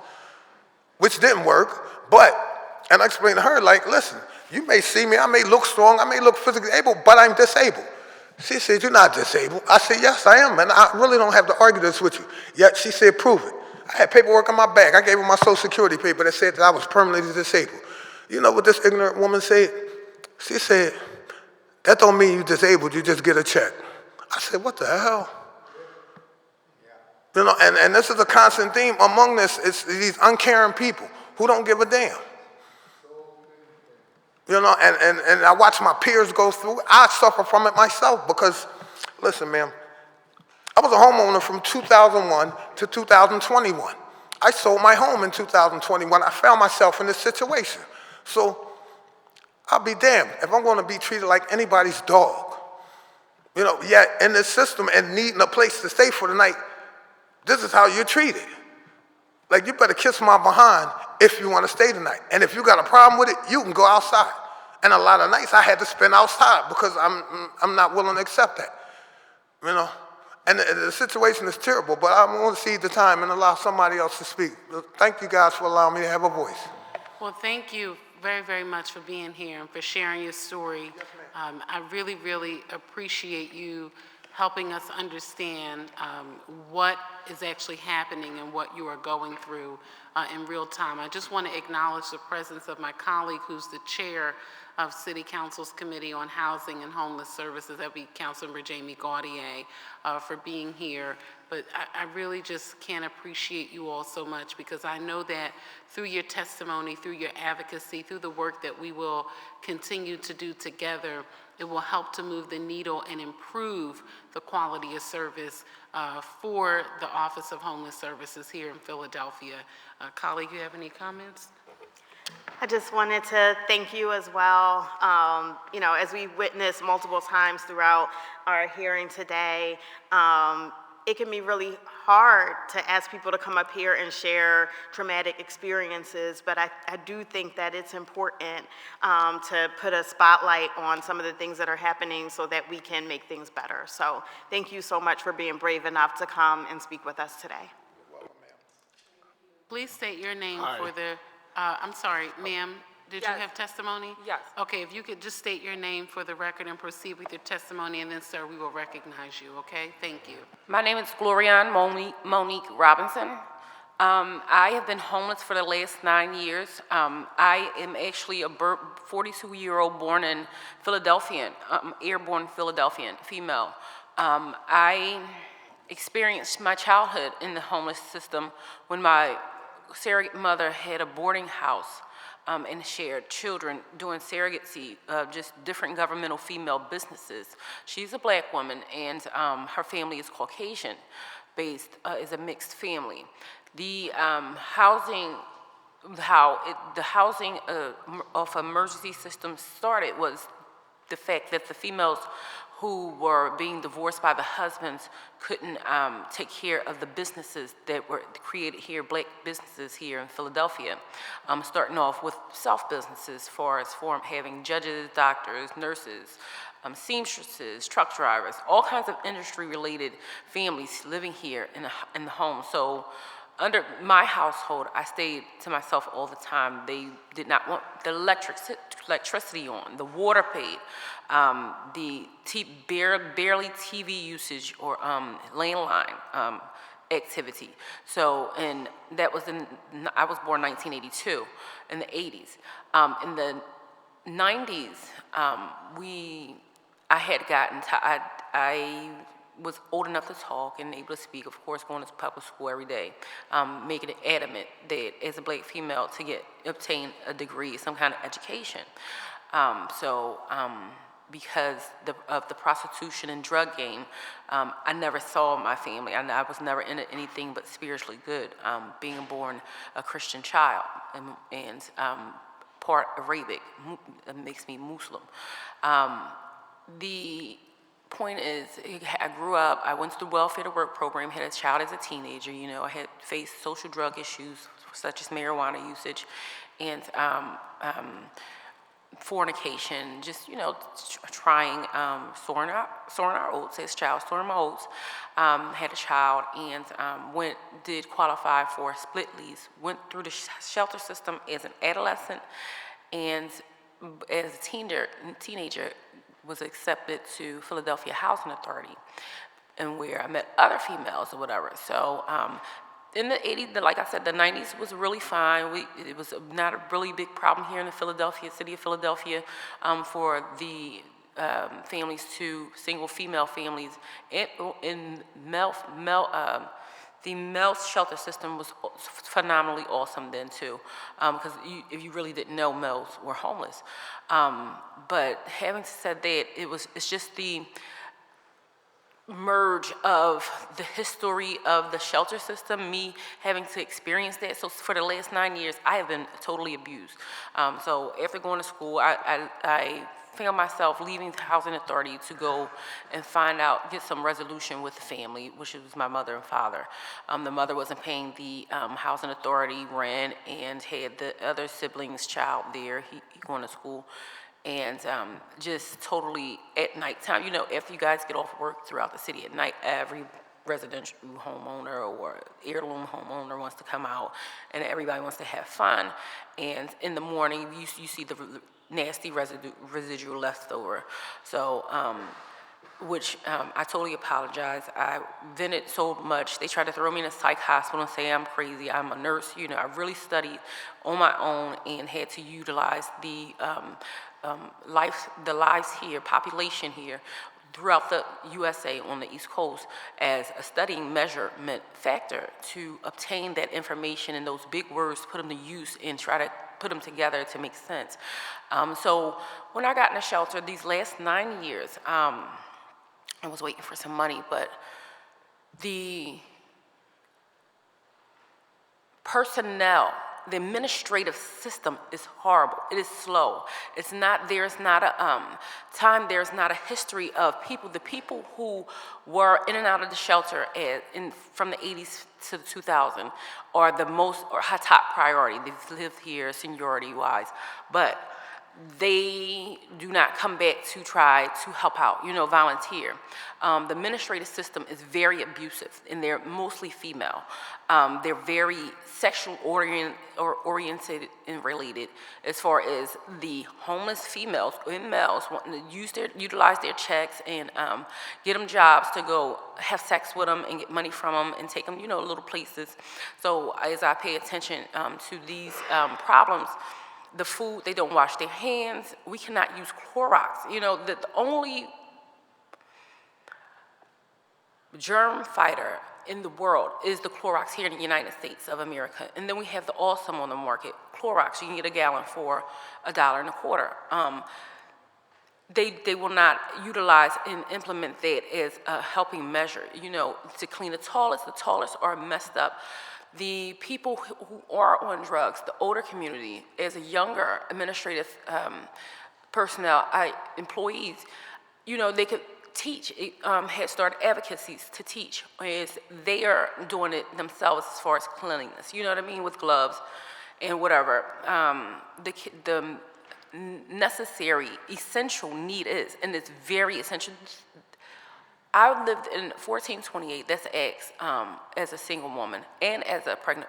which didn't work. But, and I explained to her, like, listen, you may see me, I may look strong, I may look physically able, but I'm disabled. She said, you're not disabled. I said, yes, I am, and I really don't have to argue this with you. Yet she said, prove it. I had paperwork on my back. I gave her my Social Security paper that said that I was permanently disabled. You know what this ignorant woman said? She said, that don't mean you're disabled, you just get a check. I said, what the hell? You know, and this is a constant theme among this, it's these uncaring people who don't give a damn. You know, and I watch my peers go through it. I suffer from it myself because, listen, ma'am, I was a homeowner from 2001 to 2021. I sold my home in 2021. I found myself in this situation. So I'll be damned if I'm going to be treated like anybody's dog. You know, yet in this system and needing a place to stay for the night, this is how you're treated. Like, you better kiss my behind if you want to stay tonight. And if you got a problem with it, you can go outside. And a lot of nights I had to spend outside because I'm not willing to accept that. You know? And the situation is terrible, but I'm going to cede the time and allow somebody else to speak. Thank you guys for allowing me to have a voice. Well, thank you very, very much for being here and for sharing your story. I really, really appreciate you helping us understand what is actually happening and what you are going through in real time. I just want to acknowledge the presence of my colleague who's the chair of City Council's Committee on Housing and Homeless Services, that would be Councilmember Jamie Gaudier, for being here. But I really just can't appreciate you all so much because I know that through your testimony, through your advocacy, through the work that we will continue to do together, it will help to move the needle and improve the quality of service for the Office of Homeless Services here in Philadelphia. Colleague, you have any comments? I just wanted to thank you as well. You know, as we witnessed multiple times throughout our hearing today, it can be really hard to ask people to come up here and share traumatic experiences, but I do think that it's important to put a spotlight on some of the things that are happening so that we can make things better. So thank you so much for being brave enough to come and speak with us today. Please state your name for the, I'm sorry, ma'am, did you have testimony? Yes. Okay, if you could just state your name for the record and proceed with your testimony, and then, sir, we will recognize you, okay? Thank you. My name is Glorianne Monique Robinson. I have been homeless for the last 9 years. I am actually a 42-year-old born in Philadelphia, airborne Philadelphian, female. I experienced my childhood in the homeless system when my surrogate mother had a boarding house and shared children doing surrogacy, just different governmental female businesses. She's a black woman, and her family is Caucasian based, is a mixed family. The housing of emergency system started was the fact that the females who were being divorced by the husbands couldn't take care of the businesses that were created here, black businesses here in Philadelphia. Starting off with self-businesses as far as having judges, doctors, nurses, seamstresses, truck drivers, all kinds of industry-related families living here in the home. So under my household, I stayed to myself all the time. They did not want the electricity on, the water paid, the barely TV usage or landline activity. So, and that was I was born 1982, in the 80s. In the 90s, I was old enough to talk and able to speak, of course, going to public school every day, making it adamant that as a black female to obtain a degree, some kind of education. Because of the prostitution and drug game, I never saw my family. I was never in anything but spiritually good, being born a Christian child and part Arabic, makes me Muslim. The point is, I grew up, I went to the welfare to work program, had a child as a teenager, you know, I had faced social drug issues such as marijuana usage and fornication, just, you know, trying, soaring our oats as a child, soaring my oats, had a child and did qualify for split lease, went through the shelter system as an adolescent and as a teenager was accepted to Philadelphia Housing Authority, and where I met other females or whatever. So in the 80s, like I said, the 90s was really fine. It was not a really big problem here in the city of Philadelphia, for the families single female families. The male shelter system was phenomenally awesome then too, because if you really didn't know, males were homeless. But having said that, it's just the merge of the history of the shelter system, me having to experience that. So for the last 9 years, I have been totally abused. So after going to school, I found myself leaving the housing authority to go and get some resolution with the family, which was my mother and father. The mother wasn't paying the housing authority rent and had the other sibling's child there, he going to school. And just totally at nighttime, you know, after you guys get off work throughout the city at night, every residential homeowner or heirloom homeowner wants to come out and everybody wants to have fun. And in the morning, you see the nasty residual left over. So, which I totally apologize. I vented so much. They tried to throw me in a psych hospital and say I'm crazy. I'm a nurse. You know, I really studied on my own and had to utilize the lives here, population here, throughout the USA on the East Coast as a studying measurement factor to obtain that information and those big words, put them to use and try to put them together to make sense. So when I got in the shelter these last 9 years, I was waiting for some money, but the personnel, the administrative system is horrible. It is slow. There's not a history of the people who were in and out of the shelter from the 80s to the 2000s are the top priority. They've lived here seniority-wise, but they do not come back to try to help out, you know, volunteer. The administrative system is very abusive, and they're mostly female. They're very sexual oriented and related as far as the homeless females and males wanting to utilize their checks and get them jobs to go have sex with them and get money from them and take them, you know, little places. So as I pay attention to these problems, the food, they don't wash their hands. We cannot use Clorox. You know, the only germ fighter in the world is the Clorox here in the United States of America. And then we have the Awesome on the market, Clorox. You can get a gallon for $1.25. They will not utilize and implement that as a helping measure, you know, to clean the toilets. The toilets are messed up. The people who are on drugs, the older community, as a younger administrative personnel, employees, you know, they could teach, Head Start advocacies to teach, as they are doing it themselves as far as cleanliness, you know what I mean, with gloves and whatever. The necessary, essential need is, and it's very essential. I lived in 1428, that's X, as a single woman and as a pregnant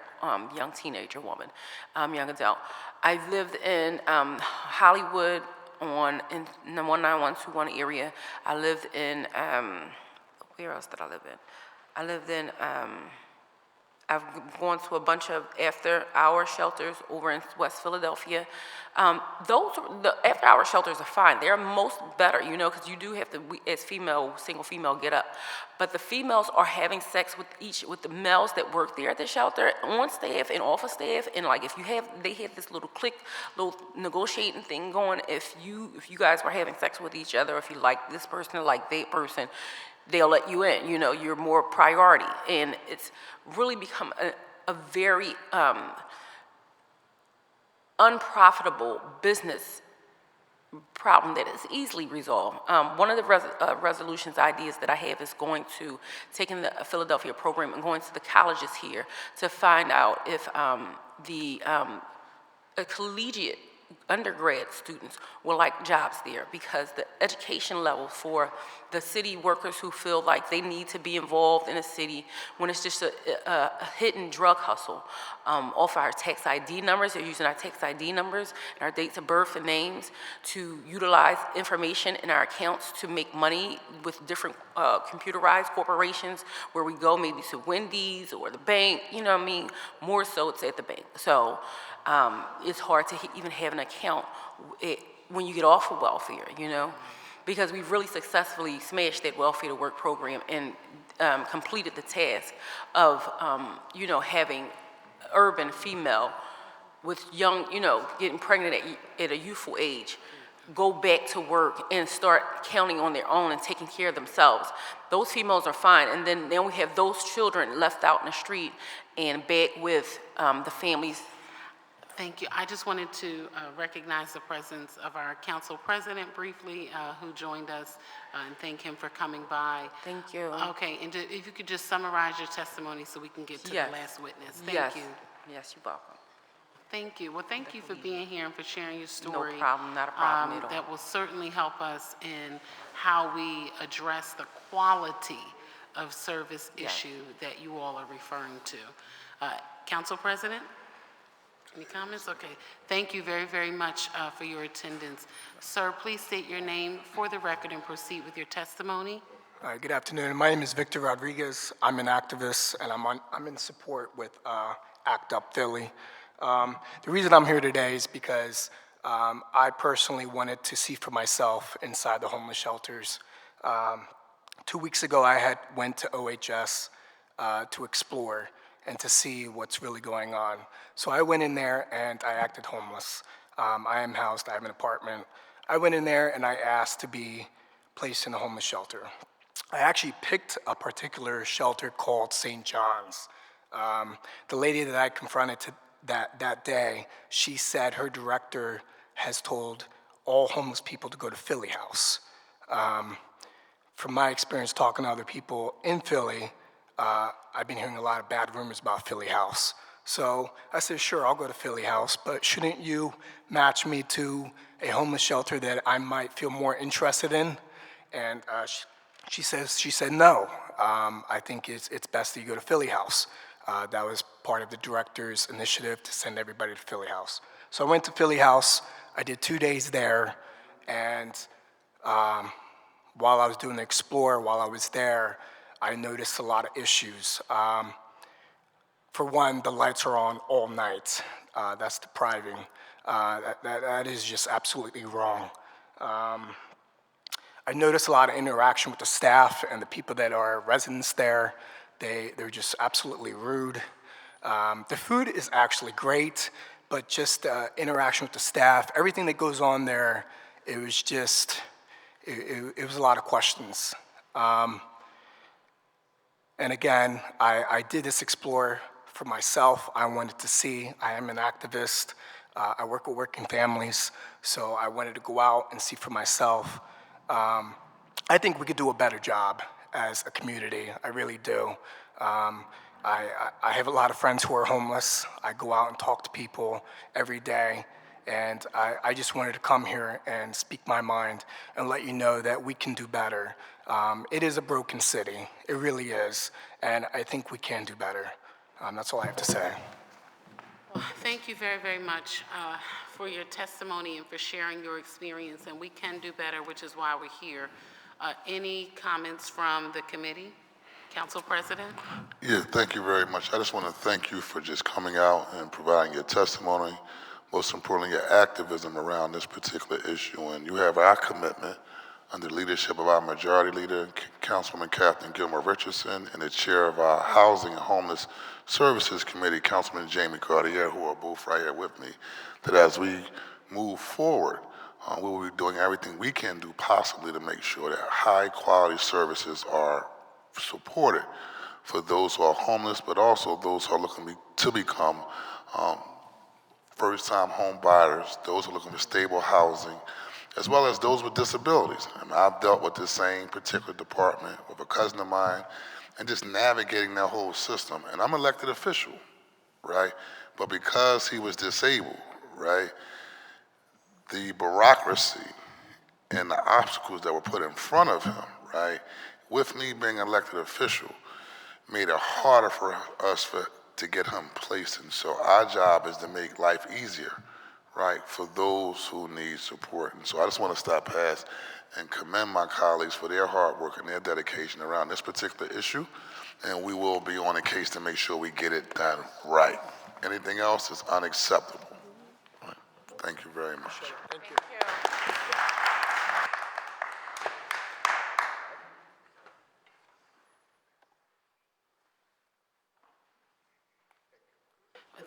young teenager woman, young adult. I lived in Hollywood in the 19121 area. I lived in, where else did I live in? I lived in, I've gone to a bunch of after-hour shelters over in West Philadelphia. The after-hour shelters are fine. They're most better, you know, because you do have to, as single female, get up. But the females are having sex with the males that work there at the shelter, on staff and off of staff. And like, they have this little negotiating thing going. If you guys were having sex with each other, if you like this person or like that person, they'll let you in, you know, you're more priority. And it's really become a very unprofitable business problem that is easily resolved. One of the resolutions ideas that I have is going to taking the Philadelphia program and going to the colleges here to find out if collegiate undergrad students will like jobs there, because the education level for the city workers who feel like they need to be involved in a city when it's just a hidden drug hustle off our tax ID numbers. They're using our tax ID numbers and our dates of birth and names to utilize information in our accounts to make money with different computerized corporations where we go maybe to Wendy's or the bank, you know what I mean? More so it's at the bank. So it's hard to even have an account when you get off of welfare, you know, because we've really successfully smashed that welfare to work program and completed the task of, you know, having urban female with young, you know, getting pregnant at a youthful age, go back to work and start counting on their own and taking care of themselves. Those females are fine, and then we have those children left out in the street and back with the families. Thank you. I just wanted to recognize the presence of our council president briefly, who joined us, and thank him for coming by. Thank you. Okay, and if you could just summarize your testimony so we can get to Yes. the last witness. Thank Yes. you. Yes, you're welcome. Thank you. Well, thank you for being here and for sharing your story. No problem, not a problem at all. That will certainly help us in how we address the quality of service issue that you all are referring to. Council President? Any comments? Okay. Thank you very, very much for your attendance. Sir, please state your name for the record and proceed with your testimony. Good afternoon. My name is Victor Rodriguez. I'm an activist, and I'm in support with ACT UP Philly. The reason I'm here today is because I personally wanted to see for myself inside the homeless shelters. 2 weeks ago, I went to OHS to explore and to see what's really going on. So I went in there and I acted homeless. I am housed, I have an apartment. I went in there and I asked to be placed in a homeless shelter. I actually picked a particular shelter called St. John's. The lady that I confronted that day, she said her director has told all homeless people to go to Philly House. From my experience talking to other people in Philly, I've been hearing a lot of bad rumors about Philly House. So I said, sure, I'll go to Philly House, but shouldn't you match me to a homeless shelter that I might feel more interested in? And she said no. I think it's best that you go to Philly House. That was part of the director's initiative to send everybody to Philly House. So I went to Philly House. I did 2 days there, and while I was doing the Explore, while I was there, I noticed a lot of issues. For one, the lights are on all night. That's depriving. That is just absolutely wrong. I noticed a lot of interaction with the staff and the people that are residents there. They're just absolutely rude. The food is actually great, but just interaction with the staff, everything that goes on there, it was just, it was a lot of questions. And again, I did this Explore for myself. I wanted to see. I am an activist. I work with working families, so I wanted to go out and see for myself. I think we could do a better job as a community. I really do. I have a lot of friends who are homeless. I go out and talk to people every day, and I just wanted to come here and speak my mind and let you know that we can do better. It is a broken city. It really is, and I think we can do better. That's all I have to say. Well, thank you very, very much for your testimony and for sharing your experience, and we can do better, which is why we're here. Any comments from the committee? Council President? Yeah, thank you very much. I just want to thank you for just coming out and providing your testimony, most importantly, your activism around this particular issue. And you have our commitment under the leadership of our majority leader, Councilwoman Catherine Gilmore Richardson, and the chair of our Housing and Homeless Services Committee, Councilman Jamie Cartier, who are both right here with me, that as we move forward, we will be doing everything we can do possibly to make sure that high quality services are supported for those who are homeless, but also those who are looking to become first-time home buyers, those who are looking for stable housing, as well as those with disabilities. And I've dealt with the same particular department with a cousin of mine and just navigating that whole system. And I'm an elected official, right? But because he was disabled, right, the bureaucracy and the obstacles that were put in front of him, right, with me being an elected official, made it harder for us to get him placed. And so our job is to make life easier, right, for those who need support. And so I just want to stop past and commend my colleagues for their hard work and their dedication around this particular issue. And we will be on a case to make sure we get it done right. Anything else is unacceptable. Right. Thank you very much. Thank you.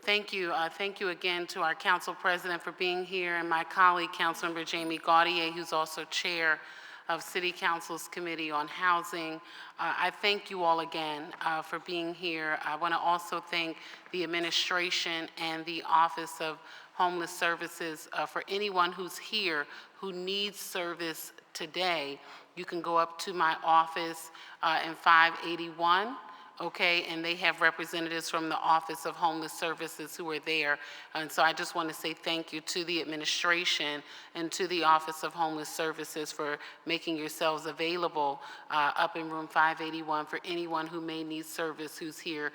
Thank you. Thank you again to our council president for being here, and my colleague, Councilmember Jamie Gaudier, who's also chair of City Council's Committee on Housing. I thank you all again for being here. I want to also thank the administration and the Office of Homeless Services. For anyone who's here who needs service today, you can go up to my office in 581. Okay, and they have representatives from the Office of Homeless Services who are there. And so I just want to say thank you to the administration and to the Office of Homeless Services for making yourselves available up in room 581 for anyone who may need service who's here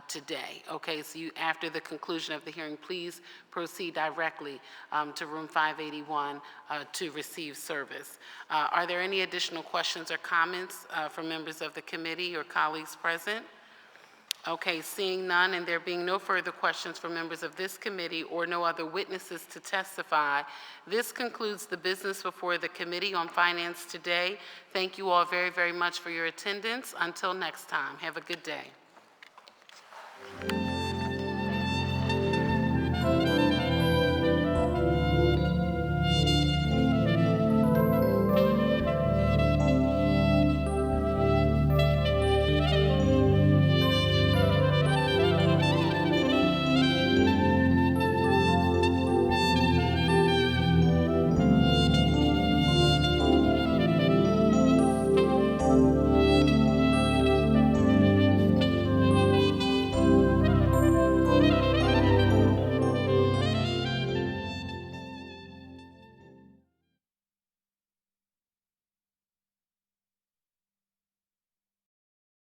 today. Okay, so you, after the conclusion of the hearing, please proceed directly to room 581 to receive service. Are there any additional questions or comments from members of the committee or colleagues present? Okay, seeing none and there being no further questions from members of this committee or no other witnesses to testify, this concludes the business before the Committee on Finance today. Thank you all very, very much for your attendance. Until next time, have a good day.